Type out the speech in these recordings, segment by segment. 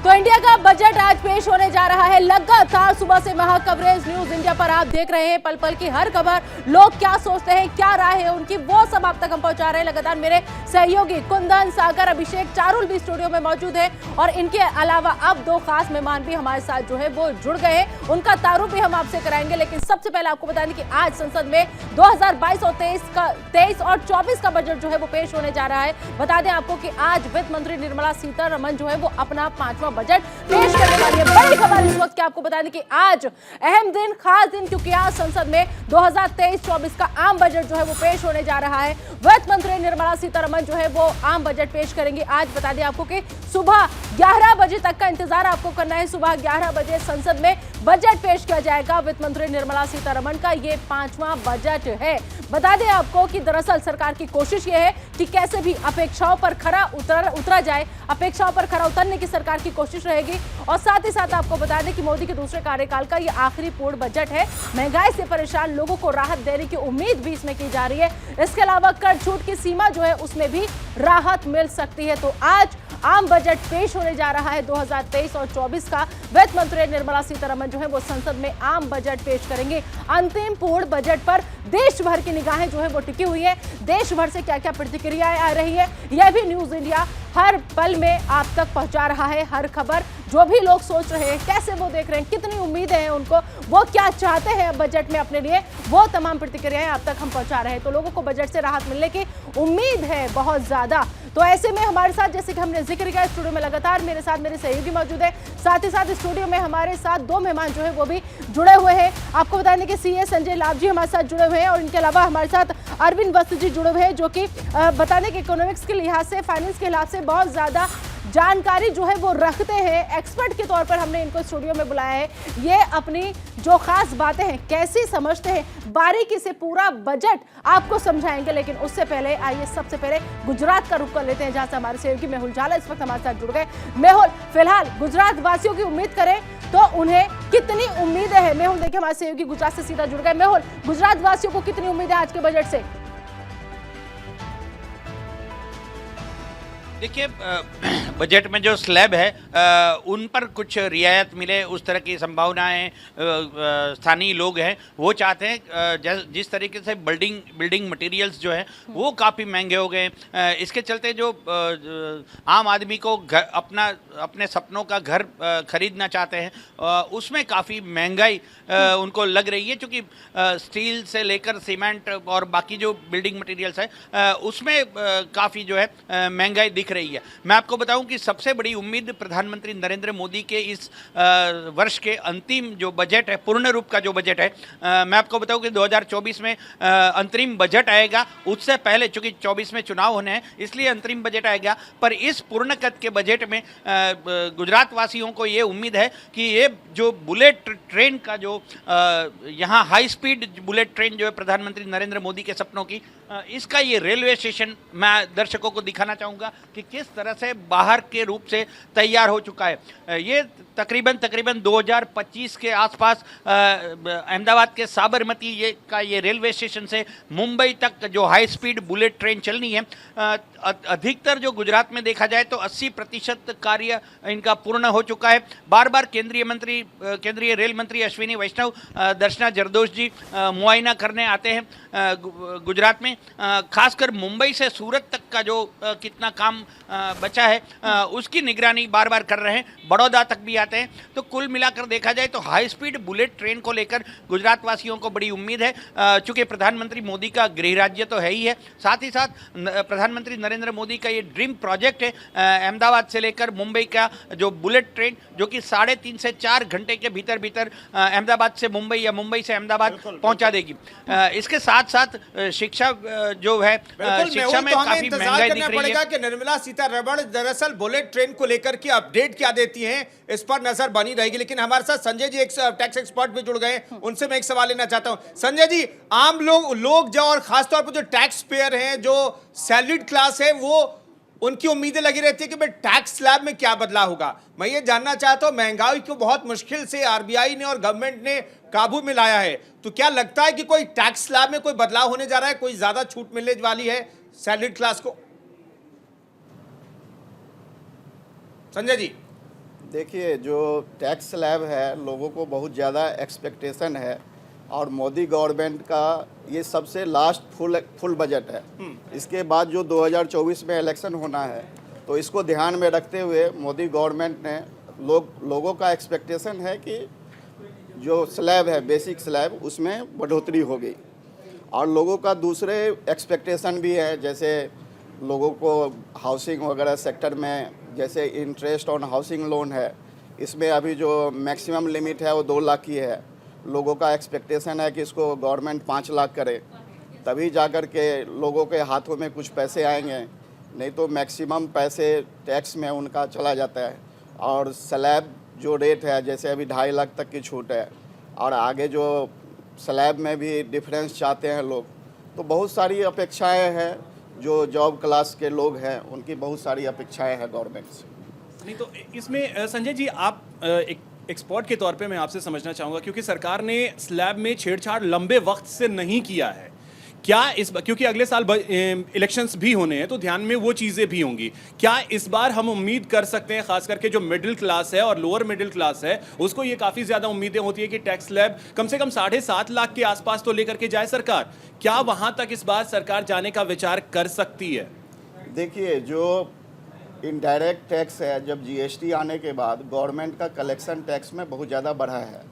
तो इंडिया का बजट आज पेश होने जा रहा है। लगातार सुबह से महा कवरेज न्यूज इंडिया पर आप देख रहे हैं। पल पल की हर खबर, लोग क्या सोचते हैं, क्या राय है उनकी, वो सब आप तक हम पहुंचा रहे हैं। लगातार मेरे सहयोगी कुंदन, सागर, अभिषेक, चारुल भी स्टूडियो में मौजूद है और इनके अलावा अब दो खास मेहमान भी हमारे साथ जो है वो जुड़ गए हैं। उनका तारुफ भी हम आपसे कराएंगे, लेकिन सबसे पहले आपको बता दें कि आज संसद में 2022 और 23 और 24 का बजट जो है वो पेश होने जा रहा है। बता दें आपको कि आज वित्त मंत्री निर्मला सीतारमण जो है वो अपना 5वां बजट पेश करने वाली है। बड़ी खबर इस वक्त की आपको बता दें कि आज अहम दिन, खास दिन, क्योंकि आज संसद में 2023-24 का आम बजट जो है वो पेश होने जा रहा है। वित्त मंत्री निर्मला सीतारमण जो है वो आम बजट पेश करेंगे आज। बता दें आपको कि सुबह 11 बजे तक का इंतजार आपको करना है। सुबह 11 बजे संसद में बजट पेश किया जाएगा। वित्त मंत्री निर्मला सीतारमण का ये 5वां बजट है। बता दें आपको कि दरअसल सरकार की कोशिश ये है कि कैसे भी अपेक्षाओं पर खरा उतरा जाए। अपेक्षाओं पर खरा उतरने की सरकार की कोशिश रहेगी। और साथ ही साथ आपको बता दें कि मोदी के दूसरे कार्यकाल का ये आखिरी पूर्ण बजट है। महंगाई से परेशान लोगों को राहत देने की उम्मीद भी इसमें की जा रही है। इसके अलावा कर छूट की सीमा जो है उसमें भी राहत मिल सकती है। तो आज आम बजट पेश होने जा रहा है 2023 और 24 का। वित्त मंत्री निर्मला सीतारमण जो है वो संसद में आम बजट पेश करेंगे। अंतिम पूर्ण बजट पर देश भर की निगाहें जो है वो टिकी हुई है। देश भर से क्या क्या प्रतिक्रियाएं आ रही है, यह भी न्यूज इंडिया हर पल में आप तक पहुंचा रहा है। हर खबर, जो भी लोग सोच रहे हैं, कैसे वो देख रहे हैं, कितनी उम्मीदें हैं उनको, वो क्या चाहते हैं बजट में अपने लिए, वो तमाम प्रतिक्रियाएं आप तक हम पहुंचा रहे हैं। तो लोगों को बजट से राहत मिलने की उम्मीद है बहुत ज्यादा। तो ऐसे में हमारे साथ, जैसे कि हमने जिक्र किया, स्टूडियो में लगातार मेरे साथ मेरे सहयोगी मौजूद है। साथ ही साथ स्टूडियो में हमारे साथ दो मेहमान जो है वो भी जुड़े हुए हैं। आपको बता दें कि सीए संजय लाभ जी हमारे साथ जुड़े हुए हैं और इनके अलावा हमारे साथ अरविंद वस्त जी जुड़े हुए हैं, जो कि बता दें कि इकोनॉमिक्स के लिहाज से, फाइनेंस के लिहाज से बहुत ज्यादा जानकारी जो है वो रखते हैं। एक्सपर्ट के तौर पर हमने इनको स्टूडियो में बुलाया है। ये अपनी जो खास बातें हैं, कैसी समझते हैं, बारीकी से पूरा बजट आपको समझाएंगे। लेकिन उससे पहले आइए सबसे पहले गुजरात का रुख कर लेते हैं, जहां से हमारे सहयोगी मेहुल झाला इस वक्त हमारे साथ जुड़ गए। मेहुल, फिलहाल गुजरात वासियों की उम्मीद करें तो उन्हें कितनी उम्मीदें हैं? मेहुल, देखिए हमारे सहयोगी गुजरात से सीधा जुड़ गए। मेहुल, गुजरात वासियों को कितनी उम्मीद है आज के बजट से? देखिए, बजट में जो स्लैब है उन पर कुछ रियायत मिले, उस तरह की संभावनाएं स्थानीय लोग हैं वो चाहते हैं। जिस तरीके से बिल्डिंग मटेरियल्स जो है वो काफ़ी महंगे हो गए। इसके चलते जो आम आदमी को अपने सपनों का घर खरीदना चाहते हैं उसमें काफ़ी महंगाई उनको लग रही है, क्योंकि स्टील से लेकर सीमेंट और बाकी जो बिल्डिंग मटेरियल्स है उसमें काफ़ी जो है महंगाई दिख रही है। मैं आपको बताऊं कि सबसे बड़ी उम्मीद प्रधानमंत्री नरेंद्र मोदी के इस वर्ष के अंतिम जो बजट है, पूर्ण रूप का जो बजट है, मैं आपको बताऊं कि 2024 में अंतरिम बजट आएगा। उससे पहले, चूंकि 24 में चुनाव होने हैं इसलिए अंतरिम बजट आएगा, पर इस पूर्ण कद के बजट में गुजरात वासियों को ये उम्मीद है कि ये जो बुलेट ट्रेन का जो यहाँ हाई स्पीड बुलेट ट्रेन जो है प्रधानमंत्री नरेंद्र मोदी के सपनों की, इसका ये रेलवे स्टेशन मैं दर्शकों को दिखाना चाहूँगा कि किस तरह से बाहर के रूप से तैयार हो चुका है। ये तकरीबन 2025 के आसपास अहमदाबाद के साबरमती ये रेलवे स्टेशन से मुंबई तक जो हाई स्पीड बुलेट ट्रेन चलनी है, अधिकतर जो गुजरात में देखा जाए तो 80% कार्य इनका पूर्ण हो चुका है। बार बार केंद्रीय रेल मंत्री अश्विनी वैष्णव, दर्शना जरदोश जी मुआयना करने आते हैं गुजरात में। खासकर मुंबई से सूरत तक का जो कितना काम बचा है उसकी निगरानी बार बार कर रहे हैं। बड़ौदा तक भी आते हैं। तो कुल मिलाकर देखा जाए तो हाई स्पीड बुलेट ट्रेन को लेकर गुजरात वासियों को बड़ी उम्मीद है। चूंकि प्रधानमंत्री मोदी का गृह राज्य तो है ही है, साथ ही साथ प्रधानमंत्री नरेंद्र मोदी का ये ड्रीम प्रोजेक्ट है अहमदाबाद से लेकर मुंबई का जो बुलेट ट्रेन, जो कि 3.5 से 4 घंटे के भीतर अहमदाबाद से मुंबई या मुंबई से अहमदाबाद पहुंचा देगी। इसके साथ साथ शिक्षा जो है, शिक्षा में काफी महंगाई दिख रही है कि निर्मला सीतारमण दरअसल बुलेट ट्रेन को लेकर के अपडेट क्या देती हैं, इस पर नजर बनी रहेगी। लेकिन हमारे साथ संजय जी, एक टैक्स एक्सपर्ट भी जुड़ गए, उनसे मैं एक सवाल लेना चाहता हूं। संजय जी, आम लोग जो, और खासतौर पर जो टैक्स पेयर हैं, जो सैलरीड क्लास है, वो उनकी उम्मीदें लगी रहती है कि भाई टैक्स स्लैब में क्या बदलाव होगा। मैं ये जानना चाहता हूं, महंगाई को बहुत मुश्किल से आरबीआई ने और गवर्नमेंट ने काबू में लाया है, तो क्या लगता है कि कोई टैक्स स्लैब में कोई बदलाव होने जा रहा है, कोई ज्यादा छूट मिलने वाली है सैलरीड क्लास को? संजय जी। देखिए, जो टैक्स स्लैब है, लोगों को बहुत ज़्यादा एक्सपेक्टेशन है और मोदी गवर्नमेंट का ये सबसे लास्ट फुल बजट है। इसके बाद जो 2024 में इलेक्शन होना है, तो इसको ध्यान में रखते हुए मोदी गवर्नमेंट ने लोगों का एक्सपेक्टेशन है कि जो स्लैब है, बेसिक स्लैब, उसमें बढ़ोतरी होगी। और लोगों का दूसरे एक्सपेक्टेशन भी है, जैसे लोगों को हाउसिंग वगैरह सेक्टर में, जैसे इंटरेस्ट ऑन हाउसिंग लोन है, इसमें अभी जो मैक्सिमम लिमिट है वो 2 लाख की है। लोगों का एक्सपेक्टेशन है कि इसको गवर्नमेंट 5 लाख करे, तभी जाकर के लोगों के हाथों में कुछ पैसे आएंगे, नहीं तो मैक्सिमम पैसे टैक्स में उनका चला जाता है। और स्लैब जो रेट है, जैसे अभी 2.5 लाख तक की छूट है, और आगे जो स्लैब में भी डिफरेंस चाहते हैं लोग, तो बहुत सारी अपेक्षाएं हैं। जो जॉब क्लास के लोग हैं, उनकी बहुत सारी अपेक्षाएं हैं गवर्नमेंट से। नहीं तो इसमें संजय जी, आप एक एक्सपर्ट के तौर पे मैं आपसे समझना चाहूँगा, क्योंकि सरकार ने स्लैब में छेड़छाड़ लंबे वक्त से नहीं किया है, क्या क्योंकि अगले साल इलेक्शंस भी होने हैं, तो ध्यान में वो चीज़ें भी होंगी, क्या इस बार हम उम्मीद कर सकते हैं, खास करके जो मिडिल क्लास है और लोअर मिडिल क्लास है, उसको ये काफ़ी ज़्यादा उम्मीदें होती है कि टैक्स स्लैब कम से कम 7.5 लाख के आसपास तो लेकर के जाए सरकार, क्या वहाँ तक इस बार सरकार जाने का विचार कर सकती है? देखिए, जो इनडायरेक्ट टैक्स है, जब जीएसटी आने के बाद गवर्नमेंट का कलेक्शन टैक्स में बहुत ज़्यादा बढ़ा है,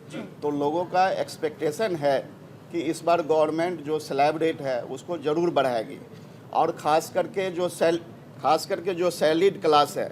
तो लोगों का एक्सपेक्टेशन है कि इस बार गवर्नमेंट जो स्लैब रेट है उसको ज़रूर बढ़ाएगी। और ख़ास करके जो सैलरीड क्लास है,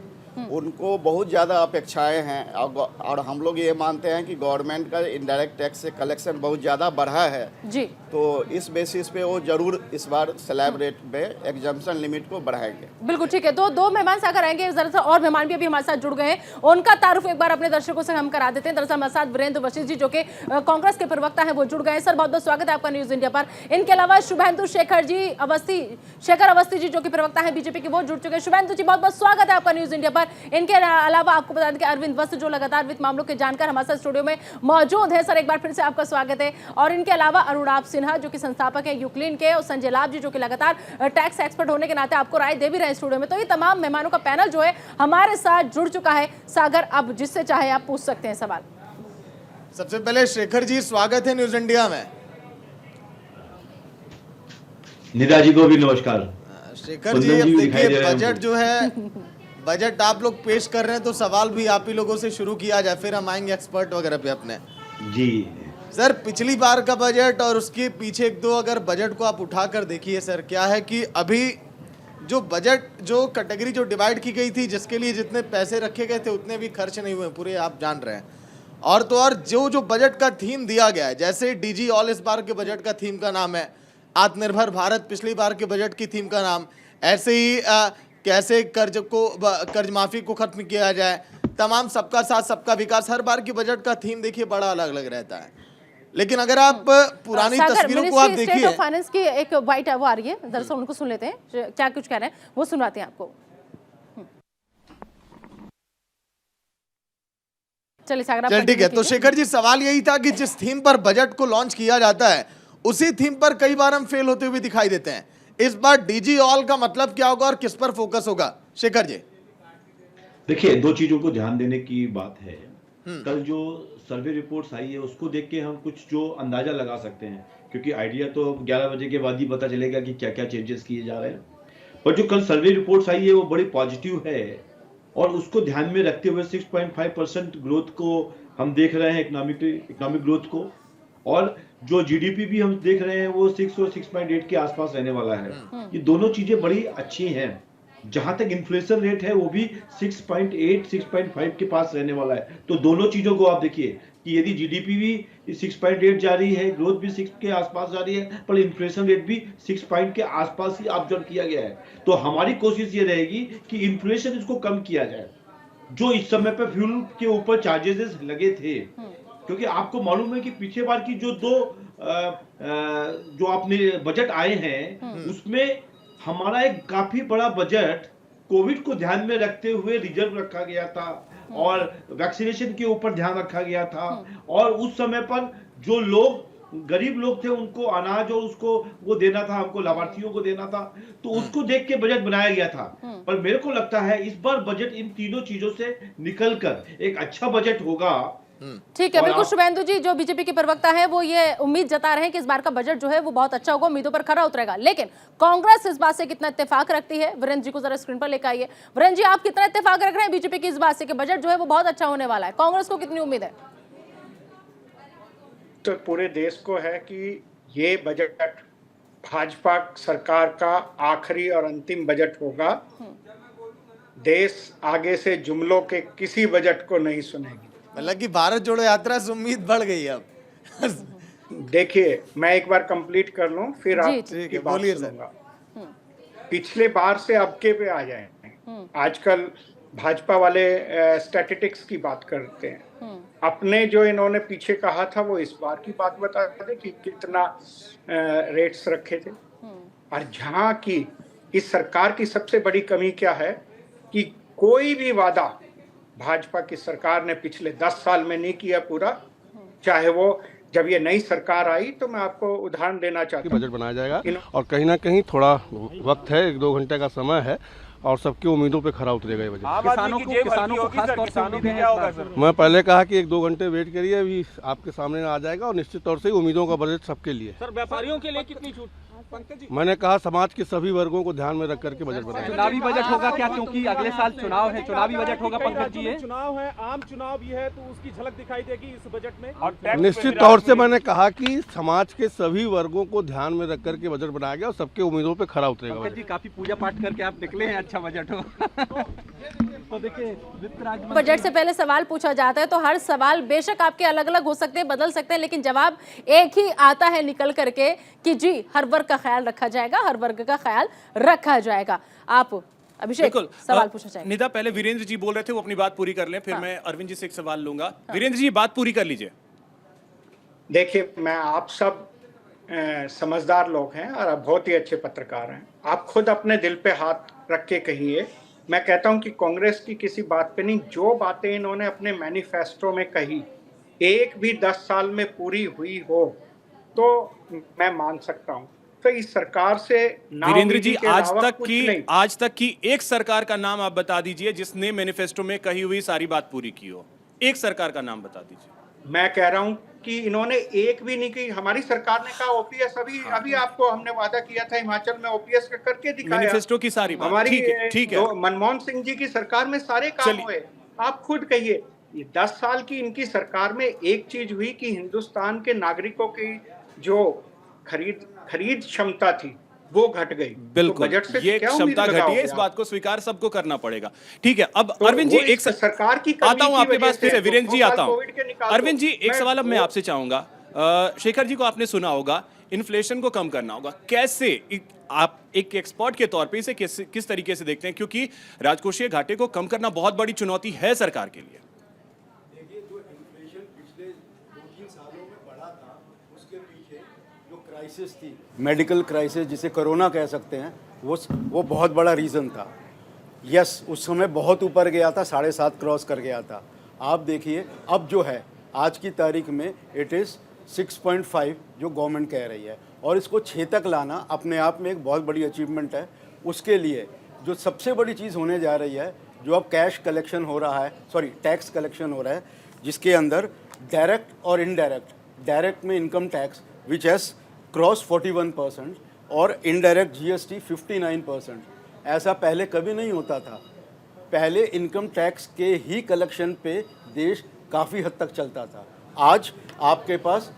उनको बहुत ज़्यादा अपेक्षाएं हैं। और हम लोग ये मानते हैं कि गवर्नमेंट का इनडायरेक्ट टैक्स से कलेक्शन बहुत ज़्यादा बढ़ा है जी। तो इस बेसिस पे वो ज़रूर इस बार स्लैब रेट में एग्जम्पशन लिमिट को बढ़ाएंगे। बिल्कुल ठीक है। तो 2 मेहमान सागर आएंगे, दरअसल और मेहमान भी अभी हमारे साथ जुड़ गए हैं, उनका तारुफ एक बार अपने दर्शकों से हम करा देते हैं। दरअसल हमारे साथ वीरेंद्र वशिष्ठ जी, जो कि कांग्रेस के प्रवक्ता हैं, वो जुड़ गए हैं। सर, बहुत बहुत स्वागत है आपका न्यूज इंडिया पर। इनके अलावा शुभेंदु शेखर अवस्थी जी, जो कि प्रवक्ता है बीजेपी के, वो जुड़ चुके हैं। शुभेंदु जी, बहुत बहुत स्वागत है आपका न्यूज इंडिया पर। इनके अलावा आपको बता दें कि अरविंद वस्त, जो लगातार वित्त मामलों के जानकार हमारे साथ स्टूडियो में मौजूद है। सर, एक बार फिर से आपका स्वागत है। और इनके अलावा अरुणाभ सिन्हा, जो कि संस्थापक है यूक्लिन के, और संजय लाभ जी, जो कि लगातार टैक्स एक्सपर्ट होने के नाते आपको राय दे भी रहे हैं स्टूडियो में। तो ये तमाम मेहमानों का पैनल जो है हमारे साथ जुड़ चुका है। सागर, अब जिससे चाहे आप पूछ सकते हैं सवाल। सबसे पहले शेखर जी, स्वागत है न्यूज इंडिया में। निदा जी को भी नमस्कार। शेखर जी, अब देखिए बजट जो है, बजट आप लोग पेश कर रहे हैं, तो सवाल भी आप ही लोगों से शुरू किया जाए, फिर हम आएंगे एक्सपर्ट वगैरह पे अपने। जी सर, पिछली बार का बजट और उसके पीछे 1-2 अगर बजट को आप उठाकर देखिए सर, क्या है कि अभी जो बजट, जो कैटेगरी जो डिवाइड की गई थी, जिसके लिए जितने पैसे रखे गए थे उतने भी खर्च नहीं हुए पूरे, आप जान रहे हैं। और तो और जो बजट का थीम दिया गया है, जैसे डीजी ऑल इस बार के बजट का थीम का नाम है आत्मनिर्भर भारत, पिछली बार के बजट की थीम का नाम, ऐसे ही कैसे कर्ज माफी को खत्म किया जाए, तमाम सबका साथ सबका विकास, हर बार की बजट का थीम देखिए बड़ा अलग अलग रहता है। लेकिन अगर आप पुरानी तस्वीरों को आप देखिए, स्टेट ऑफ फाइनेंस की एक वाइट वो आ रही है, दरअसल उनको सुन लेते हैं क्या कुछ कह रहे हैं, वो सुनवाते हैं आपको। चलिए सागर, चल ठीक है। तो शेखर जी, सवाल यही था कि जिस थीम पर बजट को लॉन्च किया जाता है, उसी थीम पर कई बार हम फेल होते हुए दिखाई देते हैं। इस बार डीजी ऑल का मतलब क्या होगा और किस पर फोकस होगा, शेखर जी? देखिए, 2 चीजों को ध्यान देने की बात है। कल जो सर्वे रिपोर्ट्स आई है उसको देख के हम कुछ जो अंदाजा लगा सकते हैं, क्योंकि आइडिया तो 11 बजे के बाद ही पता चलेगा कि क्या क्या चेंजेस किए जा रहे हैं। पर जो कल सर्वे रिपोर्ट्स आई है वो बड़ी पॉजिटिव है, और उसको ध्यान में रखते हुए 6.5% ग्रोथ को हम देख रहे हैं, इकोनॉमिक ग्रोथ को, और जो जीडीपी भी हम देख रहे हैं वो 6 और 6.8 के आसपास रहने वाला है। ये दोनों चीजें बड़ी अच्छी हैं। जहां तक इन्फ्लेशन रेट है वो भी 6.8 6.5 के पास रहने वाला है। तो दोनों चीजों को आप देखिए कि यदि जीडीपी भी 6.8 जा रही है, ग्रोथ भी 6 के आसपास जा रही है, पर इन्फ्लेशन रेट भी 6 पॉइंट के आसपास ही ऑब्जर्व किया गया है। तो हमारी कोशिश ये रहेगी कि इन्फ्लेशन इसको कम किया जाए। जो इस समय पे फ्यूल के ऊपर चार्जेस लगे थे, क्योंकि आपको मालूम है कि पिछले बार की जो जो आपने बजट आए हैं उसमें हमारा एक काफी बड़ा बजट कोविड को ध्यान में रखते हुए रिजर्व रखा गया था, और वैक्सीनेशन के ऊपर ध्यान रखा गया था, और उस समय पर जो लोग गरीब लोग थे उनको अनाज और उसको वो देना था, हमको लाभार्थियों को देना था, तो उसको देख के बजट बनाया गया था। पर मेरे को लगता है इस बार बजट इन तीनों चीजों से निकलकर एक अच्छा बजट होगा। ठीक है, और बिल्कुल। आप- शुभेंदु जी, जो बीजेपी के प्रवक्ता हैं, वो ये उम्मीद जता रहे हैं कि इस बार का बजट जो है वो बहुत अच्छा होगा, उम्मीदों पर खरा उतरेगा। लेकिन कांग्रेस इस बात से कितना इत्तेफाक रखती है, वीरेंद्र जी को जरा स्क्रीन पर लेकर आइए। वीरेंद्र जी, आप कितना इत्तेफाक रख रहे हैं बीजेपी की इस बात से कि बजट जो है वो बहुत अच्छा होने वाला है? कांग्रेस को कितनी उम्मीद है? तो पूरे देश को है कि ये बजट भाजपा सरकार का आखिरी और अंतिम बजट होगा। देश आगे से जुमलों के किसी बजट को नहीं सुनेगी। मतलब कि भारत जोड़ो यात्रा से उम्मीद बढ़ गई अब। देखिए, मैं एक बार कंप्लीट कर लूं, फिर जी, आप ठीक की है, बात बोलिए सर। सुनूंगा। पिछले बार से अब के पे आ जाए। आजकल भाजपा वाले स्टैटिस्टिक्स की बात करते हैं। अपने जो इन्होंने पीछे कहा था वो इस बार की बात बता दें कि कितना रेट्स रखे थे। और जहां की इस सरकार की सबसे बड़ी कमी क्या है कि कोई भी वादा भाजपा की सरकार ने पिछले 10 साल में नहीं किया पूरा। चाहे वो जब ये नई सरकार आई तो मैं आपको उदाहरण देना चाहता हूँ। बजट बनाया जाएगा और कहीं ना कहीं थोड़ा वक्त है, 1-2 घंटे का समय है और सबकी उम्मीदों पे खरा उतरेगा ये बजट। किसानों को खास तौर से उम्मीदें क्या होगा सर? मैं पहले कहा कि 1-2 घंटे वेट करिए, अभी आपके सामने आ जाएगा और निश्चित तौर से उम्मीदों का बजट सबके लिए। सर, व्यापारियों के लिए कितनी छूट? पंकज जी, मैंने कहा समाज के सभी वर्गों को ध्यान में रख करके बजट बनाया। चुनावी बजट होगा क्या? क्योंकि अगले साल चुनाव है, चुनावी बजट होगा पंकज जी। चुनाव है, आम चुनाव भी है, तो उसकी झलक दिखाई देगी इस बजट में। और निश्चित तौर से मैंने कहा कि समाज के सभी वर्गों को ध्यान में रख करके बजट बनाया गया और सबके उम्मीदों पे खरा उतरेगा पंकज जी, बजट। काफी पूजा पाठ करके आप निकले हैं, अच्छा बजट हो। तो देखिए, वित्त राज्य बजट से पहले सवाल पूछा जाता है तो हर सवाल बेशक आपके अलग अलग हो सकते हैं, बदल सकते हैं, लेकिन जवाब एक ही आता है निकल करके कि जी हर वर्ग का ख्याल रखा जाएगा, हर वर्ग का ख्याल रखा जाएगा। आप अभिषेक सवाल पूछना चाहेंगे? निदा, पहले वीरेंद्र जी बोल रहे थे, वो अपनी बात पूरी कर लें, फिर मैं अरविंद जी से एक सवाल लूंगा। वीरेंद्र जी, बात पूरी कर लीजिए। देखिए, मैं आप सब समझदार लोग हैं और आप बहुत ही अच्छे पत्रकार हैं। आप खुद अपने दिल पे हाथ रख के कहिए। मैं कहता हूं कि कांग्रेस की किसी बात पे नहीं, जो बातें इन्होंने अपने मैनिफेस्टो में कही एक भी 10 साल में पूरी हुई हो तो मैं मान सकता हूं। तो इस सरकार से वीरेंद्र जी, के आज अलावा तक कुछ की नहीं। आज तक की एक सरकार का नाम आप बता दीजिए जिसने मैनिफेस्टो में कही हुई सारी बात पूरी की हो। एक सरकार का नाम बता दीजिए। मैं कह रहा हूं कि इन्होंने एक भी नहीं की। हमारी सरकार ने कहा ओपीएस, अभी आपको हमने वादा किया था हिमाचल में ओपीएस का करके दिखाया। मैनिफेस्टो की सारी बात हमारी ठीक है। मनमोहन सिंह जी की सरकार में सारे काम चलिए। हुए। आप खुद कहिए, ये 10 साल की इनकी सरकार में एक चीज हुई कि हिंदुस्तान के नागरिकों की जो खरीद क्षमता थी वो घट गई। बिल्कुल, तो बजट से ये क्या उम्मीद क्षमता घटी है, लगाओगे इस आप? बात को स्वीकार सबको करना पड़ेगा। ठीक है, अब तो अरविंद जी वो एक इस सरकार की कमी आता हूं की आपके वजह पास फिर से। से। वीरेंद्र जी, 2 साल आता हूं। कोविड के निकाल दो। अरविंद जी, एक सवाल अब मैं वो- आपसे चाहूंगा। शेखर जी को आपने सुना होगा, इन्फ्लेशन को कम करना होगा। कैसे आप एक एक्सपर्ट के तौर पे इसे किस तरीके से देखते हैं? क्योंकि राजकोषीय घाटे को कम करना बहुत बड़ी चुनौती है सरकार के लिए। देखिए, जो इन्फ्लेशन पिछले 2-3 सालों में बढ़ा था, उसके पीछे जो क्राइसिस थी, मेडिकल क्राइसिस जिसे कोरोना कह सकते हैं, वो बहुत बड़ा रीज़न था। यस, उस समय बहुत ऊपर गया था, 7.5 क्रॉस कर गया था। आप देखिए अब जो है आज की तारीख में इट इज़ 6.5 जो गवर्नमेंट कह रही है, और इसको 6 तक लाना अपने आप में एक बहुत बड़ी अचीवमेंट है। उसके लिए जो सबसे बड़ी चीज़ होने जा रही है, जो अब कैश कलेक्शन हो रहा है, टैक्स कलेक्शन हो रहा है, जिसके अंदर डायरेक्ट और इनडायरेक्ट, डायरेक्ट में income tax which has cross 41% और इनडायरेक्ट जीएसटी 59%। ऐसा पहले कभी नहीं होता था। पहले इनकम टैक्स के ही कलेक्शन पे देश काफ़ी हद तक चलता था। आज आपके पास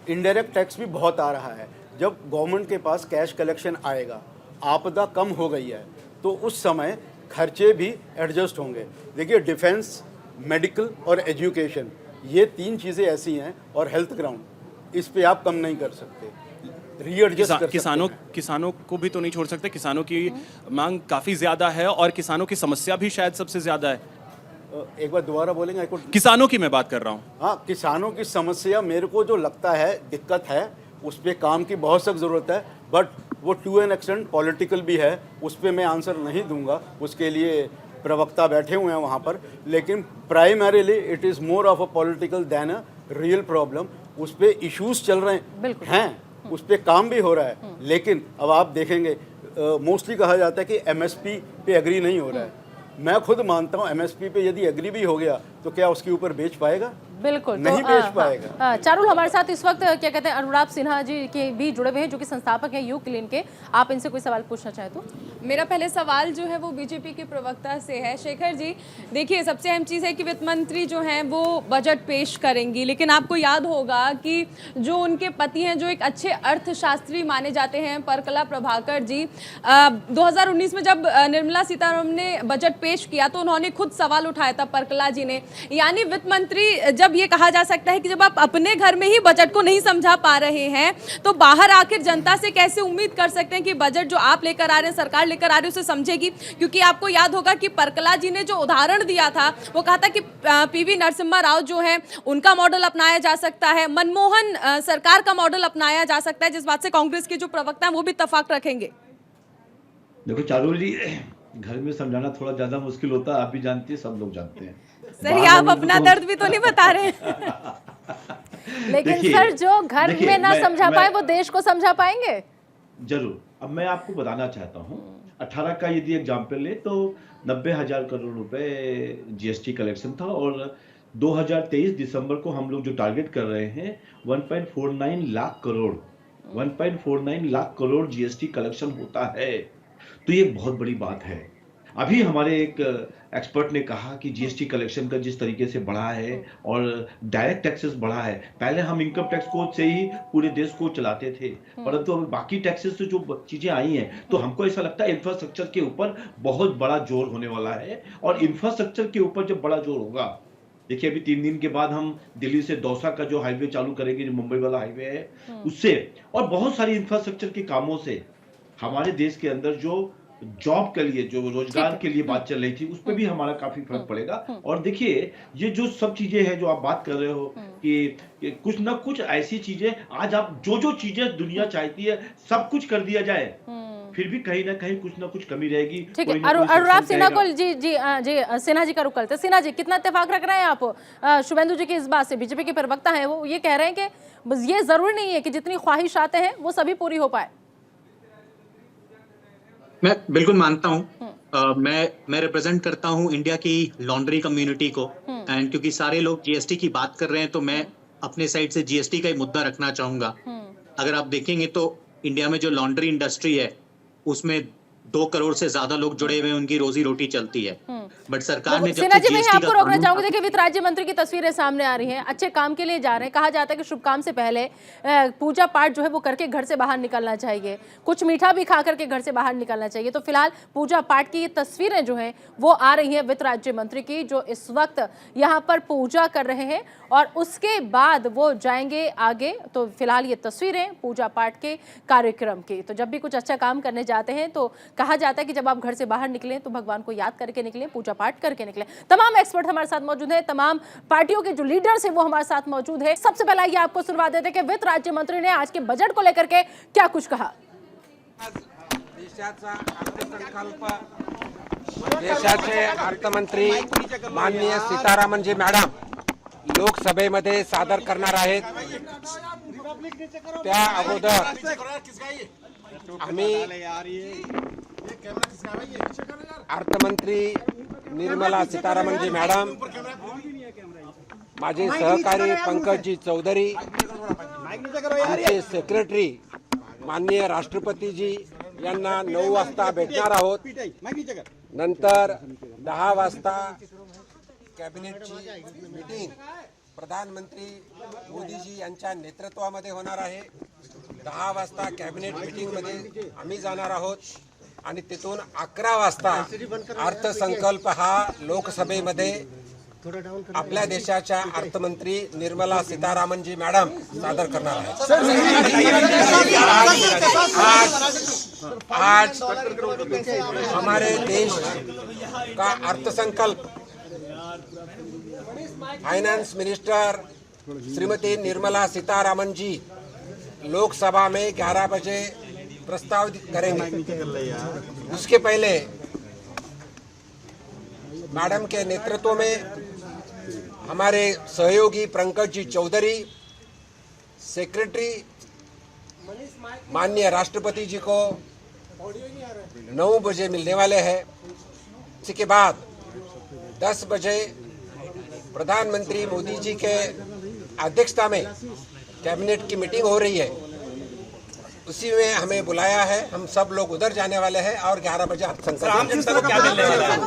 इनडायरेक्ट टैक्स भी बहुत आ रहा है। जब गवर्नमेंट के पास कैश कलेक्शन आएगा, आपदा कम हो गई है, तो उस समय खर्चे भी एडजस्ट होंगे। देखिए, डिफेंस, मेडिकल और एजुकेशन, ये 3 चीज़ें ऐसी हैं, और हेल्थ ग्राउंड, इस पे आप कम नहीं कर सकते, रीएडजस्ट कर किसानों सकते हैं। किसानों को भी तो नहीं छोड़ सकते। किसानों की मांग काफी ज्यादा है और किसानों की समस्या भी शायद सबसे ज्यादा है। एक बार दोबारा बोलेंगे? किसानों की मैं बात कर रहा हूँ। हाँ, किसानों की समस्या मेरे को जो लगता है दिक्कत है, उस पर काम की बहुत सख्त ज़रूरत है, बट वो टू एन एक्सटेंट पॉलिटिकल भी है। उस पर मैं आंसर नहीं दूंगा, उसके लिए प्रवक्ता बैठे हुए हैं वहाँ पर। लेकिन primarily it is more of a political then a real problem. उस पे इश्यूज चल रहे हैं, उस पे काम भी हो रहा है, लेकिन अब आप देखेंगे मोस्टली कहा जाता है कि एमएसपी पे एग्री नहीं हो रहा है। मैं खुद मानता हूँ एमएसपी पे यदि एग्री भी हो गया तो क्या उसके ऊपर बेच पाएगा? बिल्कुल नहीं बेच पाएगा। चारुल हमारे साथ इस वक्त क्या कहते हैं अनुराग सिन्हा जी के भी जुड़े हुए हैं, जो कि संस्थापक हैं यू क्लीन के। आप इनसे कोई सवाल पूछना चाहे तो? मेरा पहले सवाल जो है वो बीजेपी के प्रवक्ता से है। शेखर जी, देखिए सबसे अहम चीज़ है कि वित्त मंत्री जो हैं वो बजट पेश करेंगी, लेकिन आपको याद होगा कि जो उनके पति हैं, जो एक अच्छे अर्थशास्त्री माने जाते हैं, परकला प्रभाकर जी, 2019 में जब निर्मला सीतारमण ने बजट पेश किया तो उन्होंने खुद सवाल उठाया था, परकला जी ने। यानी वित्त मंत्री, जब ये कहा जा सकता है कि जब आप अपने घर में ही बजट को नहीं समझा पा रहे हैं तो बाहर आकर जनता से कैसे उम्मीद कर सकते हैं कि बजट जो आप लेकर आ रहे हैं, सरकार लेकर आ रही है, उसे समझेगी? क्योंकि आपको याद होगा कि परकला जी ने जो उदाहरण दिया था वो कहा था कि पीवी नरसिम्हा राव जो है उनका मॉडल अपनाया जा सकता है, मनमोहन सरकार का मॉडल अपनाया जा सकता है, जिस बात से कांग्रेस के जो प्रवक्ता हैं वो भी इत्तेफाक रखेंगे। देखो चारुल जी, घर में समझाना थोड़ा ज्यादा मुश्किल होता है, आप भी जानती है, सब लोग जानते हैं। सर ये आप अपना दर्द भी तो नहीं बता रहे लेकिन सर जो घर में ना समझा पाए वो देश को समझा पाएंगे? जरूर। अब मैं आपको बताना चाहता हूँ, 18 का यदि एग्जाम्पल ले तो 90,000 करोड़ रुपए जीएसटी कलेक्शन था, और 2023 दिसंबर को हम लोग जो टारगेट कर रहे हैं 1.49 लाख करोड़ 1.49 लाख करोड़ जीएसटी कलेक्शन होता है। तो ये बहुत बड़ी बात है। अभी हमारे एक एक्सपर्ट ने कहा कि जीएसटी कलेक्शन का जिस तरीके से बढ़ा है और डायरेक्ट टैक्सेस बढ़ा है, पहले हम इनकम टैक्स कोड से ही पूरे देश को चलाते थे, परंतु अब बाकी टैक्सेस से जो चीजें आई हैं तो हमको ऐसा लगता है इंफ्रास्ट्रक्चर के ऊपर बहुत बड़ा जोर होने वाला है। और इंफ्रास्ट्रक्चर के ऊपर जब बड़ा जोर होगा, देखिए अभी 3 दिन के बाद हम दिल्ली से दौसा का जो हाईवे चालू करेंगे, जो मुंबई वाला हाईवे है, उससे और बहुत सारी इंफ्रास्ट्रक्चर के कामों से हमारे देश के अंदर जो जॉब के लिए, जो रोजगार के लिए बात चल रही थी, उस पर भी हमारा काफी फर्क पड़ेगा। और देखिए ये जो सब चीजें हैं जो आप बात कर रहे हो कि कुछ ना कुछ ऐसी चीजें, आज आप जो चीजें दुनिया चाहती है सब कुछ कर दिया जाए, फिर भी कहीं ना कहीं कुछ ना कुछ कमी रहेगी। ठीक है, अनुराग सिन्हा को जी सिन्हा जी का रुख करते हैं। सिन्हा जी, कितना इत्तेफाक रख रहे हैं आप शुभेंदु जी की इस बात से? बीजेपी के प्रवक्ता हैं, वो ये कह रहे हैं कि बस ये जरूरी नहीं है कि जितनी ख्वाहिशातें हैं वो सभी पूरी हो पाए। मैं बिल्कुल मानता हूँ। मैं रिप्रेजेंट करता हूँ इंडिया की लॉन्ड्री कम्युनिटी को, एंड क्योंकि सारे लोग जीएसटी की बात कर रहे हैं तो मैं अपने साइड से जीएसटी का ही मुद्दा रखना चाहूंगा। अगर आप देखेंगे तो इंडिया में जो लॉन्ड्री इंडस्ट्री है उसमें 2 करोड़ से ज्यादा लोग जुड़े हुए हैं, उनकी रोजी रोटी चलती है। बट सरकार ने जब सिन्हा जी, मैं आपको रोकना चाहूंगी। देखिए वित्त राज्य मंत्री की तस्वीरें सामने आ रही हैं, अच्छे काम के लिए जा रहे हैं। कहा जाता है कि शुभ काम से पहले पूजा पाठ जो है वो करके घर से बाहर निकलना चाहिए, कुछ मीठा भी खा करके घर से बाहर निकलना चाहिए। तो फिलहाल पूजा पाठ की ये तस्वीरें जो हैं वो आ रही हैं वित्त राज्य मंत्री की, जो इस वक्त यहाँ पर पूजा कर रहे हैं और उसके बाद वो जाएंगे आगे। तो फिलहाल ये तस्वीरें पूजा पाठ के कार्यक्रम की। तो जब भी कुछ अच्छा काम करने जाते हैं तो कहा जाता है कि जब आप घर से बाहर निकलें तो भगवान को याद करके निकलें, पूजा पाठ करके निकलें। तमाम एक्सपर्ट हमारे साथ मौजूद हैं, तमाम पार्टियों के जो लीडर्स हैं वो हमारे साथ मौजूद है। सबसे पहले ये आपको सुनवा देते हैं कि वित्त राज्य मंत्री ने आज के बजट को लेकर के क्या कुछ कहा। देशाचे अर्थमंत्री माननीय सीतारामनजी मॅडम लोकसभेमध्ये सादर करणार आहेत। त्या अगोदर आम्ही अर्थमंत्री निर्मला सीतारामनजी मॅडम, माझे सहकारी पंकजी चौधरी, आमचे सेक्रेटरी माननीय राष्ट्रपतीजी यांना 9 वाजता भेटणार आहोत। नंतर 10 वाजता कॅबिनेटची मीटिंग प्रधानमंत्री मोदीजी यांच्या नेतृत्वामध्ये होणार आहे। 10 वाजता कॅबिनेट मीटिंगमध्ये आम्ही जाणार आहोत आणि तिथून 11 वाजता अर्थसंकल्प हा लोकसभेमध्ये आपल्या देशाच्या अर्थमंत्री निर्मला सीतारामनजी मॅडम सादर करणार आहेत। आज हमारे देश का अर्थसंकल्प फाइनेंस मिनिस्टर श्रीमती निर्मला सीतारामन जी लोकसभा में 11 बजे प्रस्ताव करेंगे। उसके पहले मैडम के नेतृत्व में हमारे सहयोगी पंकज जी चौधरी सेक्रेटरी माननीय राष्ट्रपति जी को 9 बजे मिलने वाले हैं। इसी के बाद 10 बजे प्रधानमंत्री मोदी जी के अध्यक्षता में कैबिनेट की मीटिंग हो रही है, उसी में हमें बुलाया है। हम सब लोग उधर जाने वाले हैं और 11 बजे आम जनता को क्या मिलने वाला है?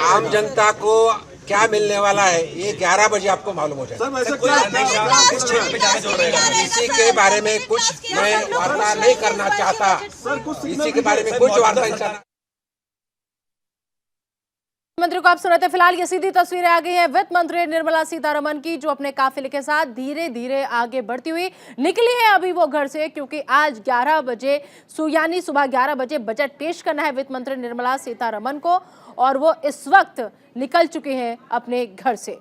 आम जनता को क्या मिलने वाला है ये 11 बजे आपको मालूम हो जाएगा। इसी के बारे में कुछ मैं वार्ता नहीं करना चाहता, इसी के बारे में कुछ वार्ता नहीं चाहता। मंत्री को आप सुन रहे थे। फिलहाल ये सीधी तस्वीरें आ गई हैं वित्त मंत्री निर्मला सीतारमण की, जो अपने काफिले के साथ धीरे धीरे आगे बढ़ती हुई निकली है अभी वो घर से, क्योंकि आज 11 बजे यानी सुबह 11 बजे बजट पेश करना है वित्त मंत्री निर्मला सीतारमण को, और वो इस वक्त निकल चुके हैं अपने घर से।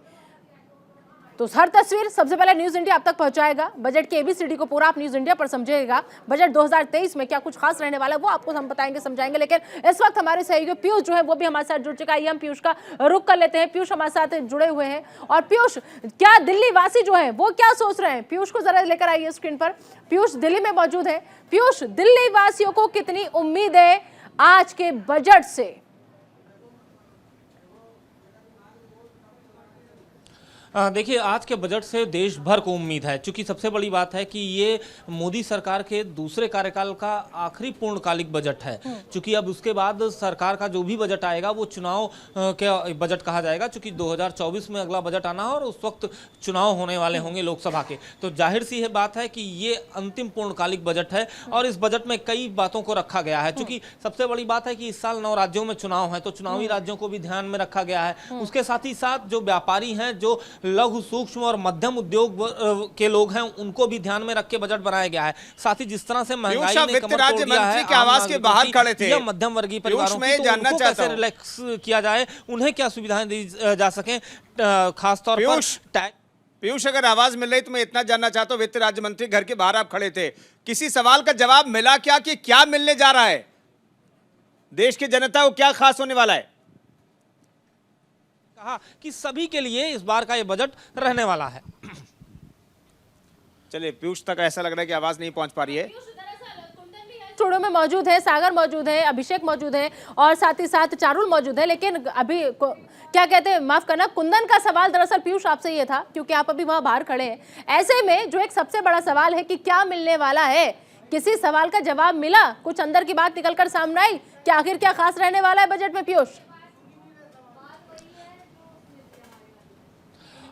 तो हर तस्वीर सबसे पहले न्यूज इंडिया आप तक पहुंचाएगा। बजट के एबीसीडी को पूरा आप न्यूज इंडिया पर समझिएगा। बजट 2023 में क्या कुछ खास रहने वाला है वो आपको हम बताएंगे, समझाएंगे। लेकिन इस वक्त हमारे सहयोगी पीयूष जो है वो भी हमारे साथ जुड़ चुका है। हम पीयूष का रुख कर लेते हैं। पीयूष हमारे साथ जुड़े हुए हैं। और पीयूष, क्या दिल्ली वासी जो है वो क्या सोच रहे हैं? पीयूष को जरा लेकर आइए स्क्रीन पर। पीयूष दिल्ली में मौजूद है। पीयूष, दिल्ली वासियों को कितनी उम्मीद है आज के बजट से? देखिए, आज के बजट से देश भर को उम्मीद है, क्योंकि सबसे बड़ी बात है कि ये मोदी सरकार के दूसरे कार्यकाल का आखिरी पूर्णकालिक बजट है। क्योंकि अब उसके बाद सरकार का जो भी बजट आएगा वो चुनाव के बजट कहा जाएगा, क्योंकि 2024 में अगला बजट आना है और उस वक्त चुनाव होने वाले होंगे लोकसभा के। तो जाहिर सी है बात है कि ये अंतिम पूर्णकालिक बजट है और इस बजट में कई बातों को रखा गया है। क्योंकि सबसे बड़ी बात है कि इस साल 9 राज्यों में चुनाव है, तो चुनावी राज्यों को भी ध्यान में रखा गया है। उसके साथ ही साथ जो व्यापारी हैं, जो लघु सूक्ष्म और मध्यम उद्योग के लोग हैं, उनको भी ध्यान में रख के बजट बनाया गया है। साथ ही जिस तरह से महंगाई ने कमर तोड़ दिया है, के आवाज के बाहर खड़े थे मध्यम वर्गीय परिवारों की, तो उनको कैसे रिलैक्स किया जाए, उन्हें क्या सुविधाएं दी जा सके, खासतौर पर पीयूष, अगर आवाज मिल रही तो मैं इतना जानना चाहता हूं, वित्त राज्य मंत्री घर के बाहर आप खड़े थे, किसी सवाल का जवाब मिला क्या कि क्या मिलने जा रहा है? देश की जनता को क्या खास होने वाला है? कहा कि सभी के लिए इस बार का ये बजट रहने वाला है। चलिए, पीयूष तक ऐसा लग रहा है कि आवाज नहीं पहुंच पा रही है। स्टूडियो में मौजूद है, सागर मौजूद है, अभिषेक मौजूद है और साथ ही साथ चारुल मौजूद है। लेकिन अभी क्या कहते हैं, माफ करना, कुंदन का सवाल दरअसल पीयूष आपसे ये था, क्योंकि आप अभी वहां बाहर खड़े हैं। ऐसे में जो एक सबसे बड़ा सवाल है कि क्या मिलने वाला है, किसी सवाल का जवाब मिला? कुछ अंदर की बात निकलकर सामने आई कि आखिर क्या खास रहने वाला है बजट में? पीयूष,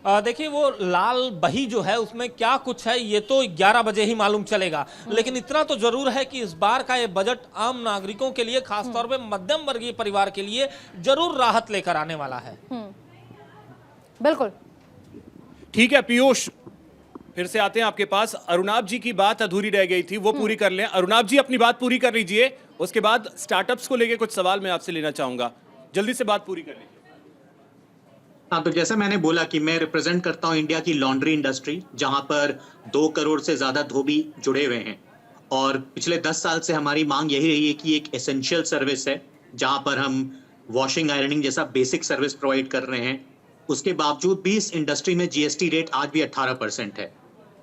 देखिए, वो लाल बही जो है उसमें क्या कुछ है ये तो 11 बजे ही मालूम चलेगा। लेकिन इतना तो जरूर है कि इस बार का ये बजट आम नागरिकों के लिए, खासतौर पे मध्यम वर्गीय परिवार के लिए जरूर राहत लेकर आने वाला है। बिल्कुल ठीक है पीयूष, फिर से आते हैं आपके पास। अरुणाभ जी की बात अधूरी रह गई थी, वो पूरी कर लें। अरुणाभ जी अपनी बात पूरी कर लीजिए, उसके बाद स्टार्टअप्स को लेकर कुछ सवाल मैं आपसे लेना चाहूंगा। जल्दी से बात पूरी कर लीजिए। हाँ, तो जैसा मैंने बोला कि मैं रिप्रेजेंट करता हूं इंडिया की लॉन्ड्री इंडस्ट्री, जहां पर 2 करोड़ से ज्यादा धोबी जुड़े हुए हैं। और पिछले 10 साल से हमारी मांग यही रही है कि एक एसेंशियल सर्विस है, जहां पर हम वॉशिंग आयरनिंग जैसा बेसिक सर्विस प्रोवाइड कर रहे हैं। उसके बावजूद भी इस इंडस्ट्री में जीएसटी रेट आज भी 18% है।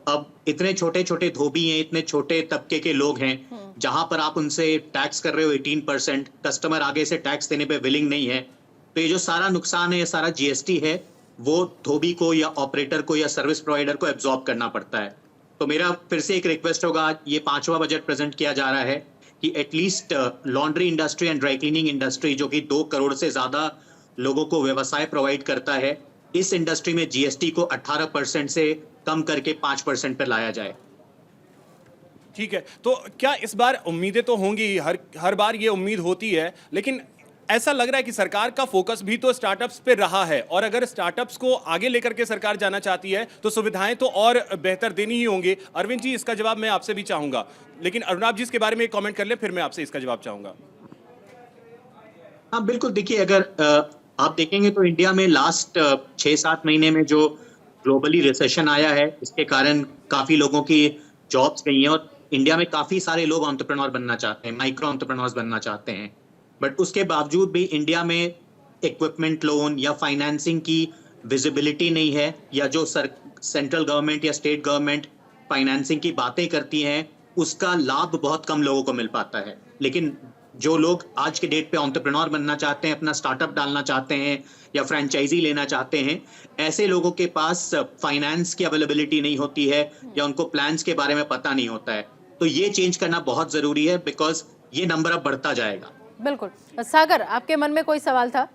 अब इतने छोटे छोटे धोबी हैं, इतने छोटे तबके के लोग हैं, जहां पर आप उनसे टैक्स कर रहे हो 18%, कस्टमर आगे से टैक्स देने पे विलिंग नहीं है। तो ये जो सारा नुकसान है, ये सारा जीएसटी है, वो धोबी को या ऑपरेटर को या सर्विस प्रोवाइडर को एब्जॉर्ब करना पड़ता है। तो मेरा फिर से एक रिक्वेस्ट होगा, ये 5वां बजट प्रेजेंट किया जा रहा है कि at least laundry industry and dry cleaning industry, जो कि 2 करोड़ से ज्यादा लोगों को व्यवसाय प्रोवाइड करता है, इस इंडस्ट्री में जीएसटी को 18% से कम करके 5% पर लाया जाए। ठीक है, तो क्या इस बार उम्मीदें तो होंगी, हर बार ये उम्मीद होती है, लेकिन ऐसा लग रहा है कि सरकार का फोकस भी तो स्टार्टअप्स पे रहा है, और अगर स्टार्टअप्स को आगे लेकर के सरकार जाना चाहती है तो सुविधाएं तो और बेहतर देनी ही होंगी। अरविंद जी, इसका जवाब मैं आपसे भी चाहूंगा, लेकिन अरुणाभ जी इसके बारे में एक कमेंट कर ले, फिर मैं आपसे इसका जवाब चाहूंगा। हाँ बिल्कुल, देखिए, अगर आप देखेंगे तो इंडिया में लास्ट 6-7 महीने में जो ग्लोबली रिसेशन आया है, इसके कारण काफी लोगों की जॉब्स गई हैं और इंडिया में काफी सारे लोग एंटरप्रेन्योर बनना चाहते हैं, माइक्रो एंटरप्रेन्योर्स बनना चाहते हैं। बट उसके बावजूद भी इंडिया में इक्विपमेंट लोन या फाइनेंसिंग की विजिबिलिटी नहीं है, या जो सेंट्रल गवर्नमेंट या स्टेट गवर्नमेंट फाइनेंसिंग की बातें करती हैं, उसका लाभ बहुत कम लोगों को मिल पाता है। लेकिन जो लोग आज के डेट पे एंटरप्रेन्योर बनना चाहते हैं, अपना स्टार्टअप डालना चाहते हैं या फ्रेंचाइजी लेना चाहते हैं, ऐसे लोगों के पास फाइनेंस की अवेलेबिलिटी नहीं होती है या उनको प्लान्स के बारे में पता नहीं होता है। तो ये चेंज करना बहुत जरूरी है, बिकॉज ये नंबर अब बढ़ता जाएगा। बिल्कुल। सागर, आपके मन में कोई सवाल था?